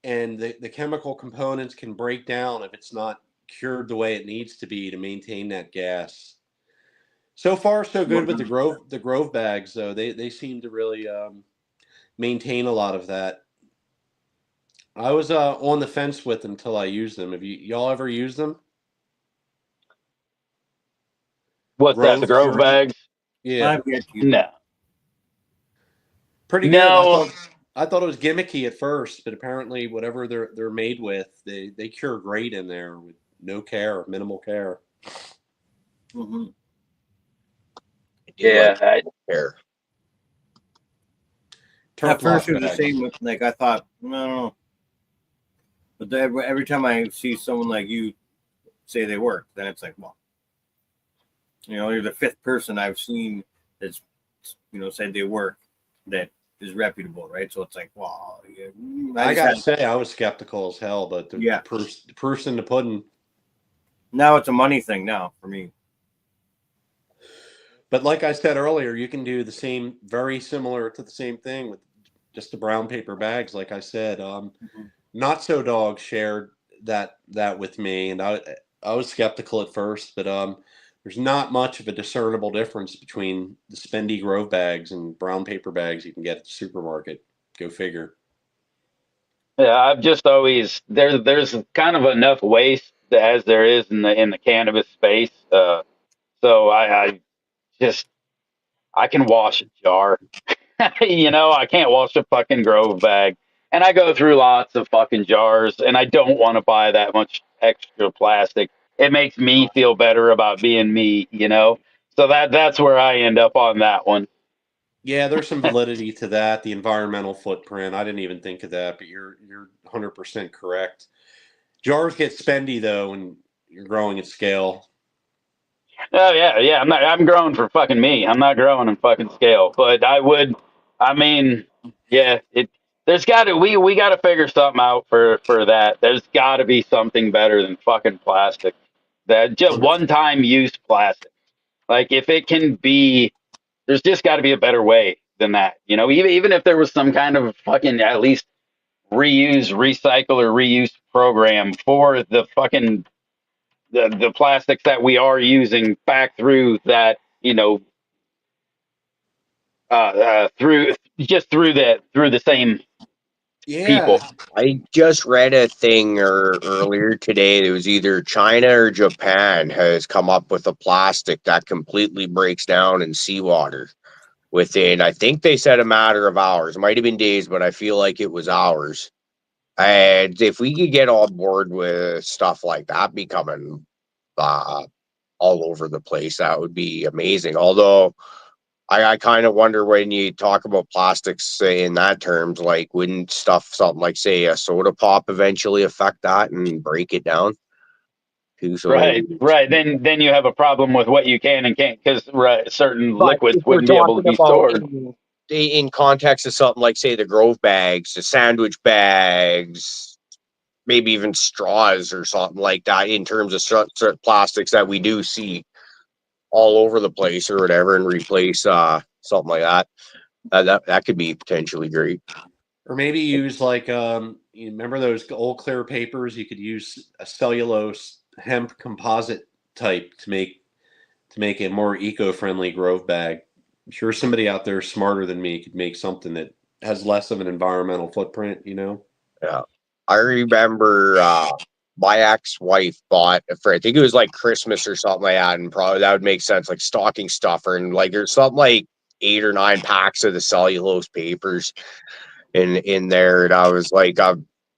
and the chemical components can break down if it's not cured the way it needs to be to maintain that gas. So far, so good with the Grove bags, though. They seem to really maintain a lot of that. I was on the fence with them until I used them. Have y'all ever used them? What's that? The Grove Purity? bags? Yeah, I've yet to use No. pretty good. No. I thought it was gimmicky at first, but apparently whatever they're made with, they cure great in there with no care, minimal care. Mm-hmm. Yeah. Here. At first, it was the bags. same. Like I thought, no. But then every time I see someone like you say they work, then it's like, well, you're the fifth person I've seen that's said they work that is reputable, right? So it's like, wow. Yeah, I gotta say, I was skeptical as hell, but the proof's in the pudding. Now it's a money thing now for me. But like I said earlier, you can do the same, very similar to the same thing with just the brown paper bags. Like I said, Not So Dog shared that with me, and I was skeptical at first, but there's not much of a discernible difference between the spendy Grove bags and brown paper bags you can get at the supermarket. Go figure. Yeah, I've just always there's kind of enough waste as there is in the cannabis space. So I can wash a jar. I can't wash a fucking Grove bag. And I go through lots of fucking jars and I don't want to buy that much extra plastic. It makes me feel better about being me. So that's where I end up on that one. Yeah, there's some validity to that. The environmental footprint. I didn't even think of that, but you're 100% correct. Jars get spendy though when you're growing at scale. Oh yeah. I'm growing for fucking me. I'm not growing in fucking scale. But I mean, yeah, there's gotta we gotta figure something out for that. There's gotta be something better than fucking plastic. That just one time use plastic. Like if it can be there's just gotta be a better way than that. Even if there was some kind of fucking at least reuse, recycle or reuse program for the fucking the plastics that we are using back through that, through the same people. I just read a thing earlier today. It was either China or Japan has come up with a plastic that completely breaks down in seawater within, I think they said a matter of hours. It might have been days, but I feel like it was hours. And if we could get on board with stuff like that becoming all over the place, that would be amazing. Although I kind of wonder when you talk about plastics in that terms, like wouldn't something like say a soda pop eventually affect that and break it down too? So Right. Then you have a problem with what you can and can't because certain but liquids if we're wouldn't be able to talking be about stored. in context of something like say the Grove bags, the sandwich bags, maybe even straws or something like that, in terms of certain plastics that we do see all over the place or whatever, and replace something like that. That could be potentially great. Or maybe use like you remember those old clear papers? You could use a cellulose hemp composite type to make a more eco-friendly Grove bag. I'm sure somebody out there smarter than me could make something that has less of an environmental footprint, Yeah. I remember my ex-wife bought for I think it was like Christmas or something like that, and probably that would make sense, like stocking stuffer, and like there's something like 8 or 9 packs of the cellulose papers in there, and I was like,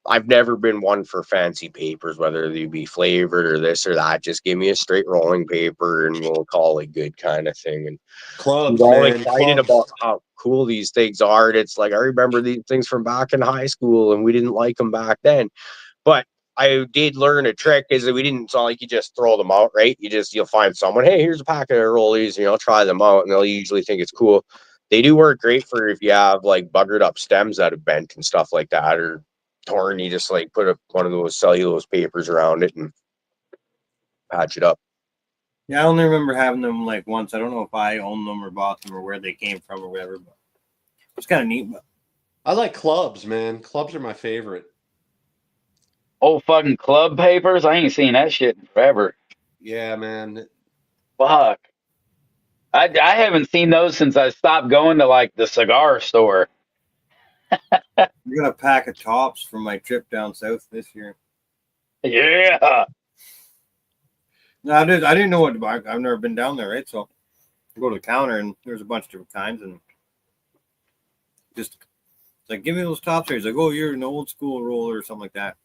I've never been one for fancy papers, whether they be flavored or this or that. Just give me a straight rolling paper and we'll call it good, kind of thing. And Clubs, we're all man, excited about how cool these things are. And it's like, I remember these things from back in high school and we didn't like them back then. But I did learn a trick is that it's not like you just throw them out, right? You'll find someone, hey, here's a packet of rollies, try them out, and they'll usually think it's cool. They do work great for if you have like buggered up stems that have bent and stuff like that, or torn. You just like put one of those cellulose papers around it and patch it up. Yeah, I only remember having them like once. I don't know if I owned them or bought them or where they came from or whatever, but it's kind of neat. But I like clubs, man. Clubs are my favorite. Old fucking club papers. I ain't seen that shit in forever. Yeah, man. Fuck. I haven't seen those since I stopped going to like the cigar store. I got a pack of tops from my trip down south this year. Yeah. No, I didn't know what to buy. I've never been down there, right? So I go to the counter and there's a bunch of different kinds and just it's like, give me those tops here. He's like, oh, you're an old school roller or something like that.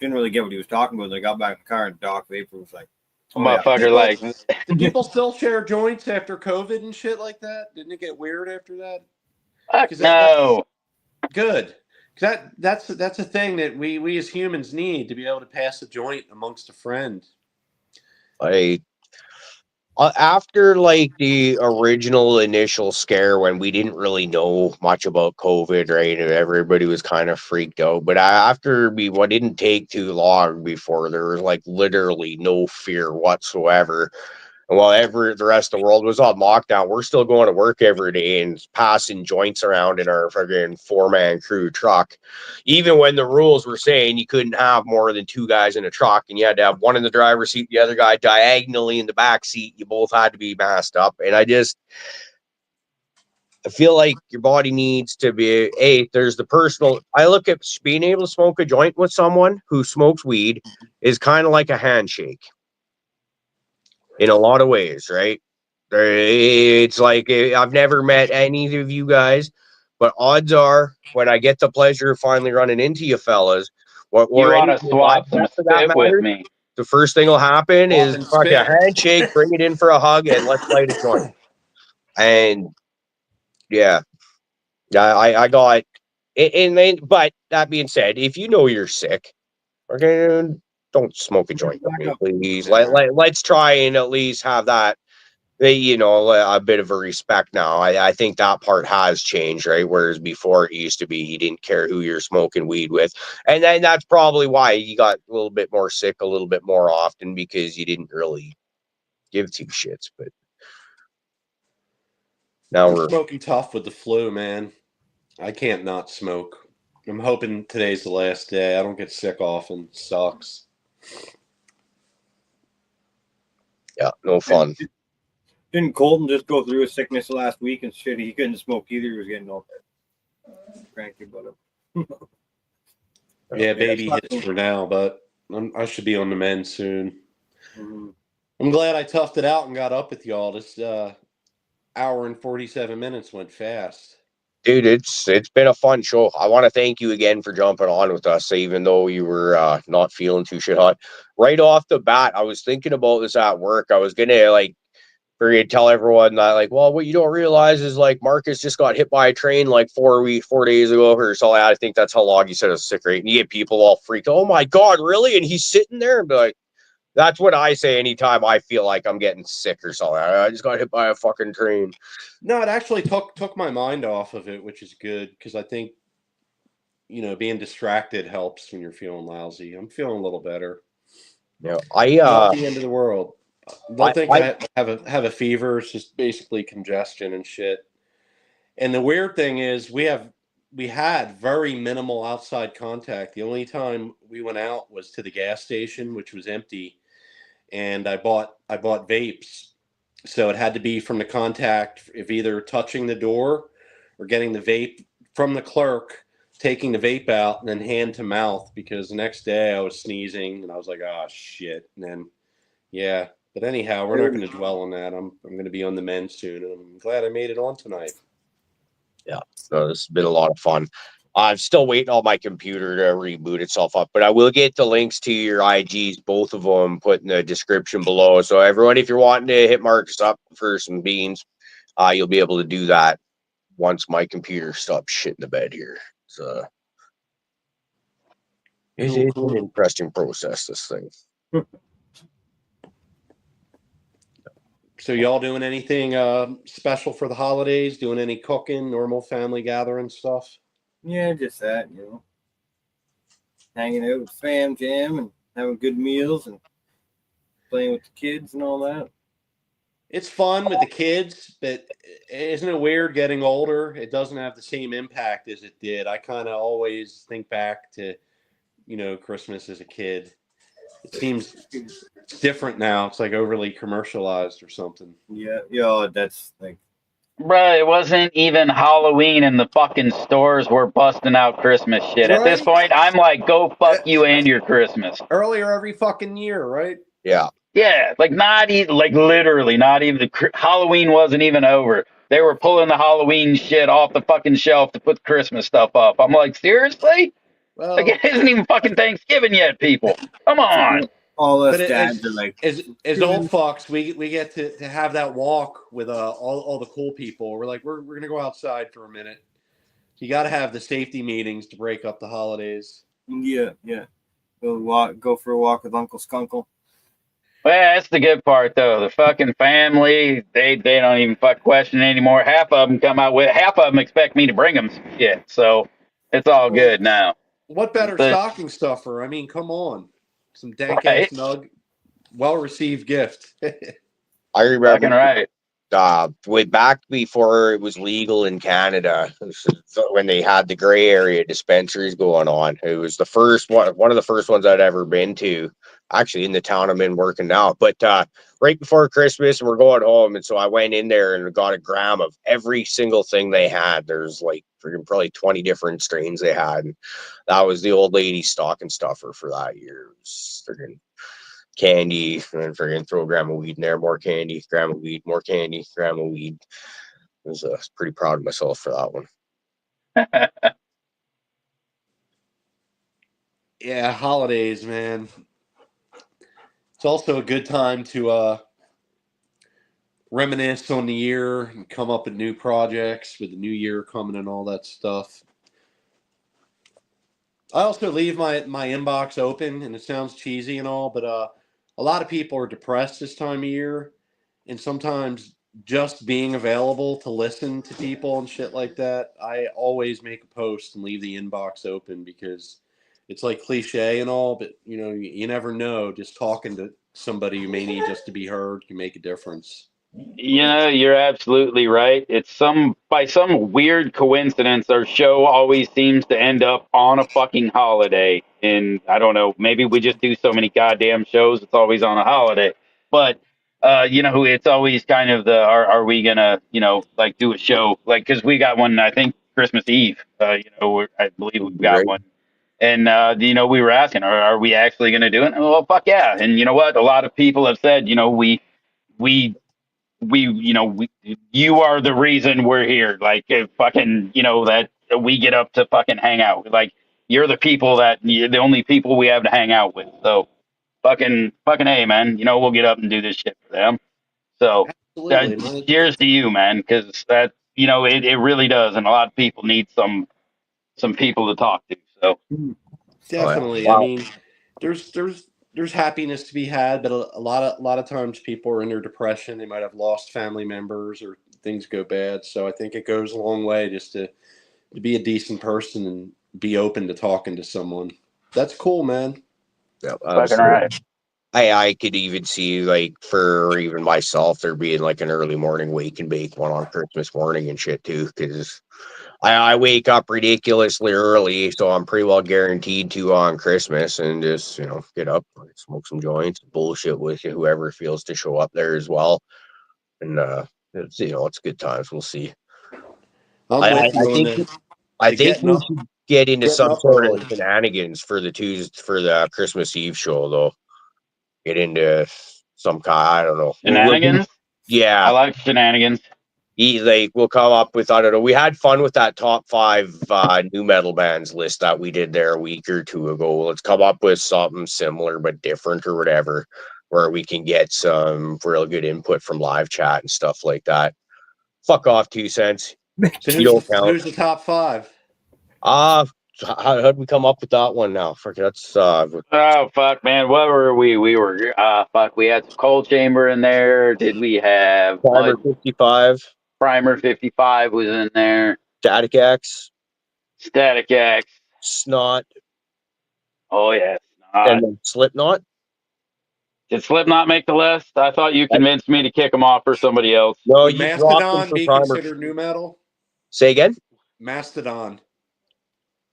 Didn't really get what he was talking about. I got back in the car and Doc Vapor was like, oh, Motherfucker, yeah. like, Do people still share joints after COVID and shit like that? Didn't it get weird after that? fuck no. That's good. That's a thing that we as humans need to be able to pass a joint amongst a friend. After like the original initial scare when we didn't really know much about COVID, right? And everybody was kind of freaked out. But after what didn't take too long before there was like literally no fear whatsoever. And while the rest of the world was on lockdown, we're still going to work every day and passing joints around in our fucking 4-man crew truck. Even when the rules were saying you couldn't have more than 2 guys in a truck and you had to have one in the driver's seat, the other guy diagonally in the back seat, you both had to be masked up. And I feel like your body needs to be, there's the personal. I look at being able to smoke a joint with someone who smokes weed is kind of like a handshake. In a lot of ways, right? It's like I've never met any of you guys, but odds are when I get the pleasure of finally running into you fellas, You want to swap some spit with me? The first thing will happen is fuck a handshake, bring it in for a hug, and let's light a joint. And yeah, I got it. And then, but that being said, if you know you're sick, okay, don't smoke a joint with me, please. Let's try and at least have that, a bit of a respect now. I think that part has changed, right? Whereas before it used to be you didn't care who you're smoking weed with. And then that's probably why you got a little bit more sick a little bit more often, because you didn't really give 2 shits. But now we're smoking tough with the flu, man. I can't not smoke. I'm hoping today's the last day. I don't get sick often. Sucks. Yeah, no fun. Didn't Colton just go through a sickness last week and shit? He couldn't smoke either. He was getting all cranky about it. Yeah, baby hits for now, but I should be on the mend soon. Mm-hmm. I'm glad I toughed it out and got up with y'all. This hour and 47 minutes went fast. Dude, it's been a fun show. I want to thank you again for jumping on with us, even though you were not feeling too shit hot. Right off the bat, I was thinking about this at work. I was gonna tell everyone that, like, well, what you don't realize is like Marcus just got hit by a train like 4 days ago or so. I think that's how long he said it was sick, right? And you get people all freaked. Oh my God, really? And he's sitting there and be like, that's what I say anytime I feel like I'm getting sick or something. I just got hit by a fucking train. No, it actually took my mind off of it, which is good, because I think, being distracted helps when you're feeling lousy. I'm feeling a little better. Yeah, not the end of the world. Don't think I have a fever. It's just basically congestion and shit. And the weird thing is we had very minimal outside contact. The only time we went out was to the gas station, which was empty, and I bought vapes. So it had to be from the contact of either touching the door or getting the vape from the clerk, taking the vape out, and then hand to mouth, because the next day I was sneezing and I was like, oh shit. And then, yeah. But anyhow, we're not going to dwell on that. I'm going to be on the mend soon, and I'm glad I made it on tonight. Yeah, so this has been a lot of fun. I'm still waiting on my computer to reboot itself up, but I will get the links to your IGs, both of them, put in the description below. So everyone, if you're wanting to hit Marcus up for some beans, you'll be able to do that. once my computer stops shitting the bed here. So it's Cool. an interesting process, this thing. So y'all doing anything special for the holidays? Doing any cooking, normal family gathering stuff? Yeah, just that, hanging out with fam jam and having good meals and playing with the kids and all that. It's fun with the kids, but isn't it weird getting older? It doesn't have the same impact as it did. I kind of always think back to, Christmas as a kid. It seems it's different now. It's like overly commercialized or something. Yeah, that's like, Bruh, it wasn't even Halloween and the fucking stores were busting out Christmas shit. At this Right? point, I'm like, go fuck you and your Christmas. Earlier every fucking year, right? Yeah. Yeah, like not even, like literally, not even Halloween wasn't even over. They were pulling the Halloween shit off the fucking shelf to put the Christmas stuff up. I'm like, seriously? Like Well, it isn't even fucking Thanksgiving yet, people. Come on. all us but dads are like, as old fucks, we get to have that walk with all the cool people. We're like, we're gonna go outside for a minute. You got to have the safety meetings to break up the holidays. yeah. Go for a walk with Uncle Skunkle. Well, that's the good part, though. The fucking family, they don't even fuck question anymore. Half of them expect me to bring them some shit. So it's all Well, good now. what better But, stocking stuffer? I mean, come on, some dank right? ass nug, well received gift. I remember Fucking right. way back before it was legal in Canada, when they had the gray area dispensaries going on. It was the first one of the first ones I'd ever been to, actually in the town I'm in working now. But right before Christmas, we're going home, and so I went in there and got a gram of every single thing they had. There's like probably 20 different strains they had, and that was the old lady stocking stuffer for that year. It was friggin' candy, and then friggin' throw a gram of weed in there, more candy, gram of weed, more candy, gram of weed. I was pretty proud of myself for that one. Yeah, holidays, man. It's also a good time to reminisce on the year and come up with new projects with the new year coming and all that stuff. I also leave my inbox open, and it sounds cheesy and all, but a lot of people are depressed this time of year, and sometimes just being available to listen to people and shit like that, I always make a post and leave the inbox open because it's like cliche and all, but you never know. Just talking to somebody you may need just to be heard can make a difference. You're absolutely right. It's by some weird coincidence, our show always seems to end up on a fucking holiday. And I don't know, maybe we just do so many goddamn shows, it's always on a holiday. But it's always kind of are we gonna, like do a show like because we got one I think Christmas Eve. I believe we've got Right? one. And we were asking, are we actually gonna do it? Well, fuck yeah. And you know what? A lot of people have said, we you are the reason we're here. Like, fucking, that we get up to fucking hang out. Like, you're the only people we have to hang out with. So, fucking, hey, man, we'll get up and do this shit for them. So, Absolutely, man. cheers to you, man, because that, it really does. And a lot of people need some people to talk to. So, Definitely. I Wow. mean, there's happiness to be had, but a lot of times people are in their depression. They might have lost family members or things go bad. So I think it goes a long way just to be a decent person and be open to talking to someone. That's cool, man. Yeah, fucking right. I could even see, like, for even myself, there being like an early morning wake and bake one on Christmas morning and shit too, because I wake up ridiculously early, so I'm pretty well guaranteed to on Christmas, and just get up, smoke some joints, bullshit with whoever feels to show up there as well, and it's good times. We'll see. I'm I, I, with I you on think I the think we should get into getting some up sort of early. shenanigans for the Christmas Eve show, though. Get into some kind. I don't know. Shenanigans? I Yeah. like shenanigans. We'll come up with, I don't know. We had fun with that top 5 new metal bands list that we did there a week or two ago. Let's come up with something similar but different or whatever, where we can get some real good input from live chat and stuff like that. Fuck off 2 cents. So You don't count. who's the top 5? How'd we come up with that one now? Fuck, that's Oh fuck, man! What were we? We were fuck. We had some Cold Chamber in there. Did we have Primer Mud 55, Primer 55 was in there? Static X, Static X. Snot, Oh yes. and then Slipknot. Did Slipknot make the list? I thought you convinced me to kick them off for somebody else. No, Would you dropped them Mastodon for be Primer. considered new metal? Say again. Mastodon.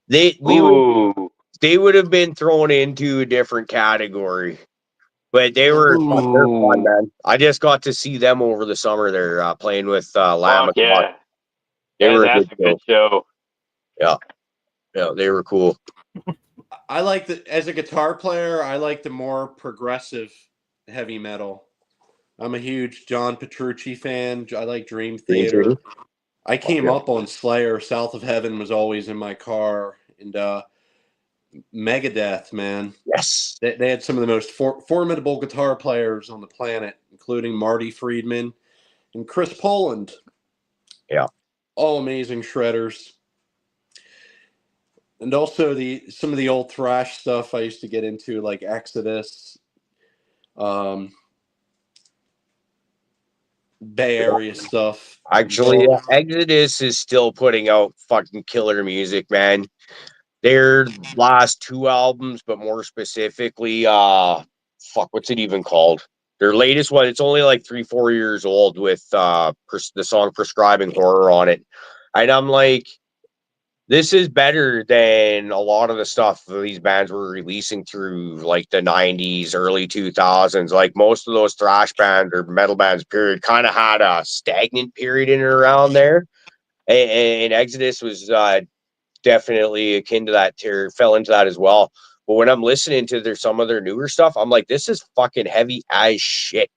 They Ooh. would have been thrown into a different category, but they're fun, Ooh. man. I just got to see them over the summer. They're playing with Lamb. Fuck yeah. They were a That's good a good show. Yeah, they were cool. I like as a guitar player, I like the more progressive heavy metal. I'm a huge John Petrucci fan. I like Dream Theater. I came up on Slayer. South of Heaven was always in my car. And Megadeth, man. Yes. They had some of the most formidable guitar players on the planet, including Marty Friedman and Chris Poland. Yeah. All amazing shredders. And also some of the old thrash stuff I used to get into, like Exodus, Bay Area stuff. Actually, Exodus is still putting out fucking killer music, man. Their last 2 albums, but more specifically, what's it even called? Their latest one, it's only like 3-4 years old with the song Prescribing Horror on it. And I'm like, this is better than a lot of the stuff these bands were releasing through like the 90s, early 2000s. Like most of those thrash bands or metal bands, period, kind of had a stagnant period in and around there. And Exodus was definitely akin to that, fell into that as well. But when I'm listening to some of their newer stuff, I'm like, this is fucking heavy as shit.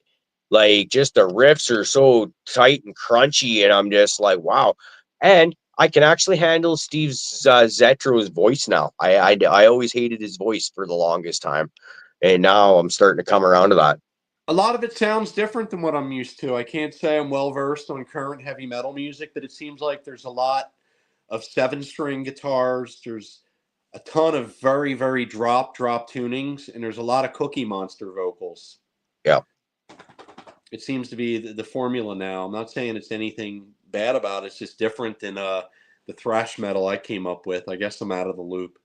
Like, just the riffs are so tight and crunchy, and I'm just like, wow. And I can actually handle Steve Zetro's voice now. I always hated his voice for the longest time, and now I'm starting to come around to that. A lot of it sounds different than what I'm used to. I can't say I'm well versed on current heavy metal music, but it seems like there's a lot of 7-string guitars. There's a ton of very, very drop tunings, and there's a lot of Cookie Monster vocals. Yeah. It seems to be the formula now. I'm not saying it's anything bad about it. It's just different than the thrash metal I came up with. I guess I'm out of the loop.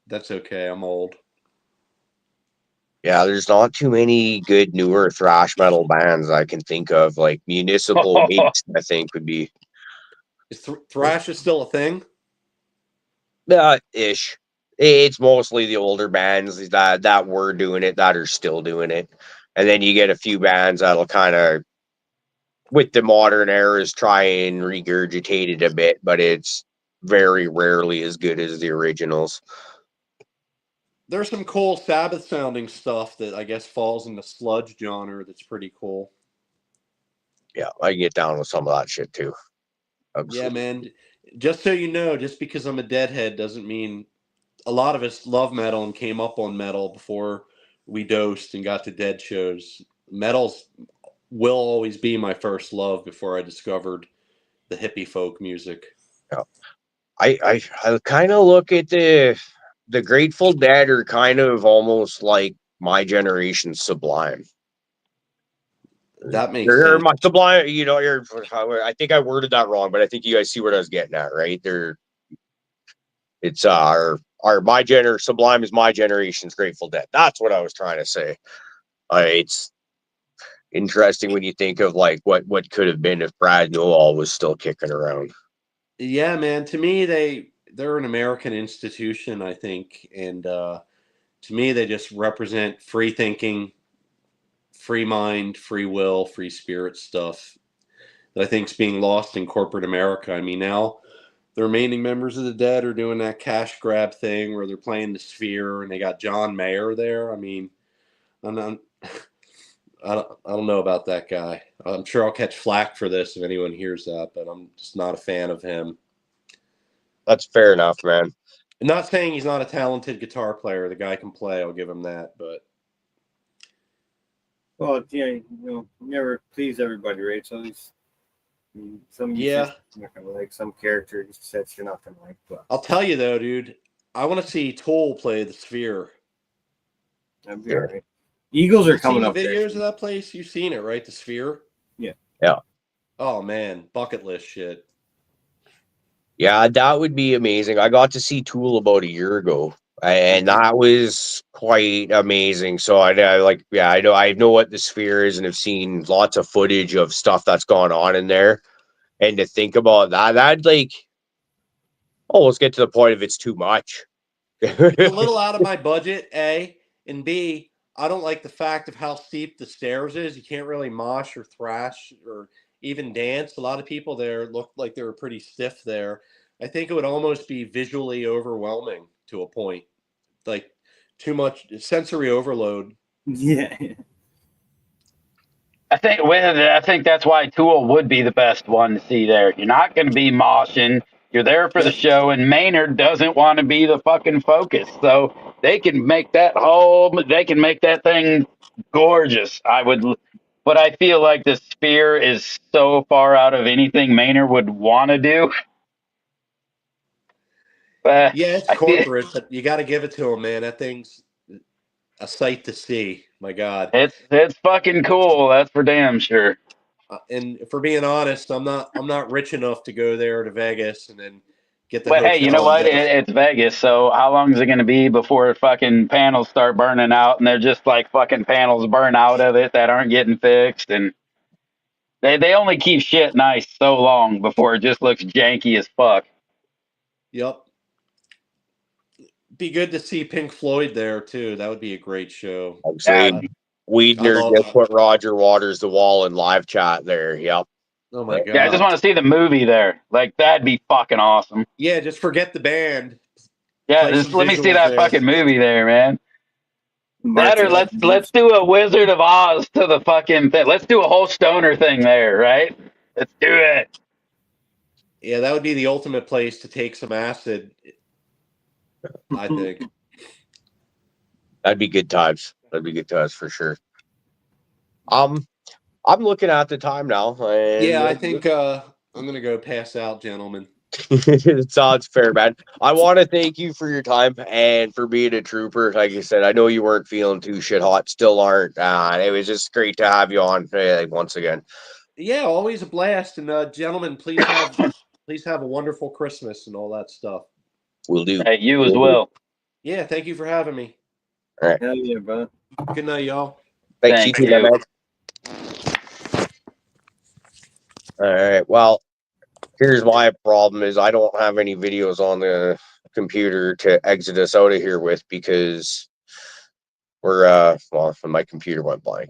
That's okay. I'm old. Yeah, there's not too many good newer thrash metal bands I can think of. Like Municipal Waste, I think would be. Is thrash is still a thing? Ish. It's mostly the older bands that were doing it that are still doing it, and then you get a few bands that'll kind of, with the modern eras, try and regurgitate it a bit, but it's very rarely as good as the originals. There's some cool Sabbath sounding stuff that I guess falls in the sludge genre that's pretty cool. Yeah, I can get down with some of that shit too. Absolutely. Yeah, man. Just so you know, just because I'm a deadhead doesn't mean a lot of us love metal and came up on metal before we dosed and got to dead shows. Metals will always be my first love before I discovered the hippie folk music. Yeah. I kind of look at the Grateful Dead are kind of almost like my generation's Sublime. That makes sense. My Sublime, I think I worded that wrong, but I think you guys see what I was getting at, right? It's Sublime is my generation's Grateful Dead. That's what I was trying to say. It's interesting when you think of like what could have been if Brad Nowell was still kicking around. Yeah, man. To me, they're an American institution, I think, and to me, they just represent free thinking, free mind, free will, free spirit stuff that I think is being lost in corporate America. I mean, now the remaining members of the Dead are doing that cash grab thing where they're playing the Sphere, and they got John Mayer there. I mean, I don't know about that guy. I'm sure I'll catch flack for this if anyone hears that, but I'm just not a fan of him. That's fair enough, man. I'm not saying he's not a talented guitar player. The guy can play. I'll give him that. But Well, yeah, never please everybody, right? So he's Some Yeah. you're not gonna like, some character sets you're not gonna like. But I'll tell you though, dude. I want to see Toll play the Sphere. that'd be all right. Eagles are You've coming seen up the there. videos of that place. You've seen it, right? The Sphere. Yeah. Yeah. Oh man, bucket list shit. Yeah, that would be amazing. I got to see Tool about a year ago, and that was quite amazing. So I like, yeah, I know what the Sphere is, and have seen lots of footage of stuff that's gone on in there. And to think about that like almost get to the point of it's too much. It's a little out of my budget, A, and B, I don't like the fact of how steep the stairs is. You can't really mosh or thrash or even dance. A lot of people there looked like they were pretty stiff there. I think it would almost be visually overwhelming to a point, like too much sensory overload. Yeah. I think that's why Tool would be the best one to see there. You're not going to be moshing. You're there for the show, and Maynard doesn't want to be the fucking focus. So they can make that thing gorgeous. But I feel like the Sphere is so far out of anything Maynard would want to do. Yeah, it's I feel corporate, but you got to give it to him, man. That thing's a sight to see. My God. it's fucking cool. That's for damn sure. And for being honest, I'm not rich enough to go there to Vegas and then get the But hey, hotel. you know what? And It's Vegas, so how long is it going to be before fucking panels start burning out, and they're just like fucking panels burn out of it that aren't getting fixed, and they only keep shit nice so long before it just looks janky as fuck. Yep. Be good to see Pink Floyd there too. That would be a great show. Actually, Weedner just put Roger Waters the Wall in live chat there. Yep. Oh my God. Yeah, I just want to see the movie there. Like that'd be fucking awesome. Yeah, just forget the band. Yeah, Play just some let me see visuals that there. fucking movie there, man. That or let's do a Wizard of Oz to the fucking thing. Let's do a whole stoner thing there, right? Let's do it. Yeah, that would be the ultimate place to take some acid, I think. That'd be good times. That'd be good times for sure. I'm looking at the time now. And Yeah, I think I'm gonna go pass out, gentlemen. it sounds fair, man. I want to thank you for your time and for being a trooper. Like I said, I know you weren't feeling too shit hot, still aren't. It was just great to have you on once again. Yeah, always a blast. And gentlemen, please have a wonderful Christmas and all that stuff. We'll do. Hey, you as well. Yeah, thank you for having me. All right. Hell yeah, bro. Good night, y'all. Thanks, Thank you too, you. man. All right. Well, here's my problem is I don't have any videos on the computer to exit us out of here with because we're my computer went blank.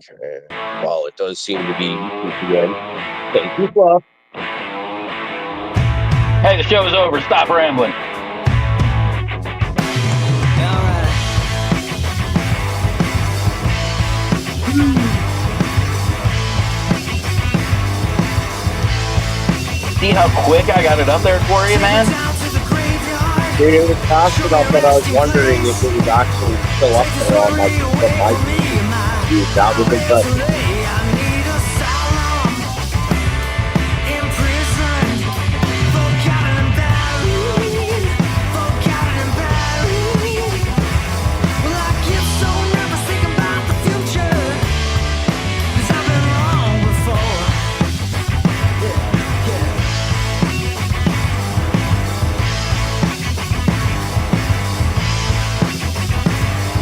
Well, it does seem to be again. Thank you, Fluff. Hey, the show's over. Stop rambling. See how quick I got it up there for you, man? Dude, it was fast enough that I was wondering if it was actually still up there on my dude, that was impressive.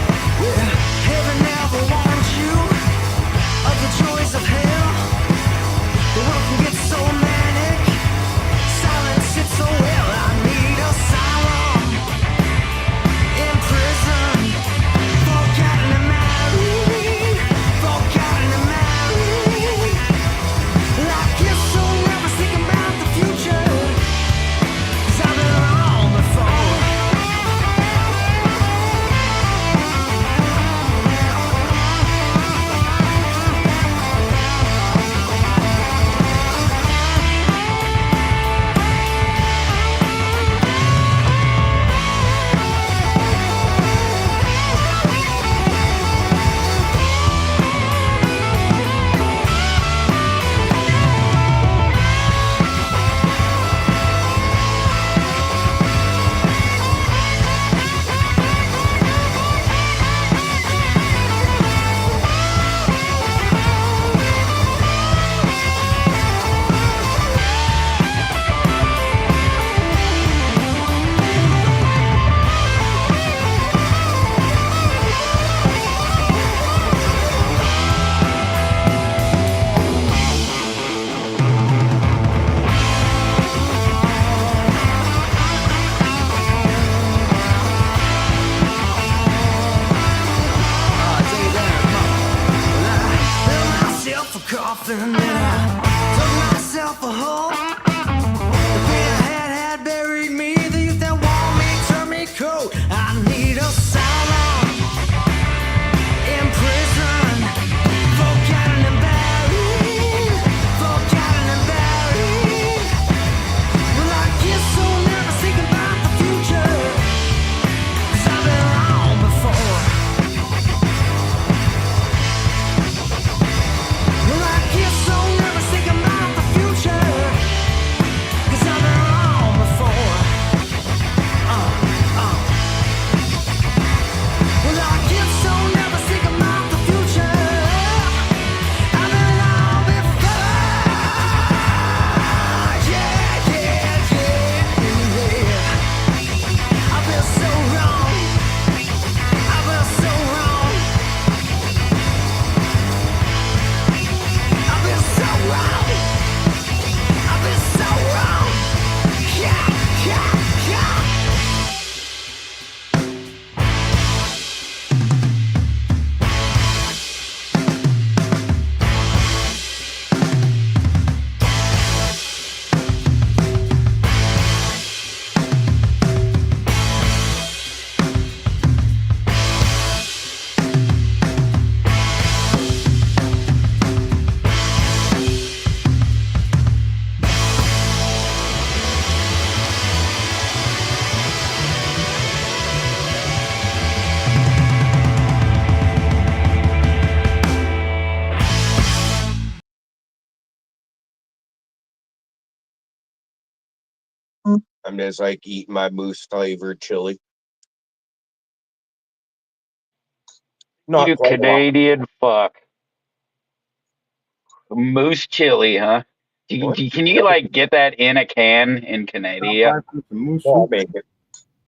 Heaven never warned you of the I'm just like eating my moose flavored chili. Not You quite a lot. Canadian fuck. Moose chili, huh? What? Can you like get that in a can in Stop Canada? by for some moose Well, I'll soup. make it.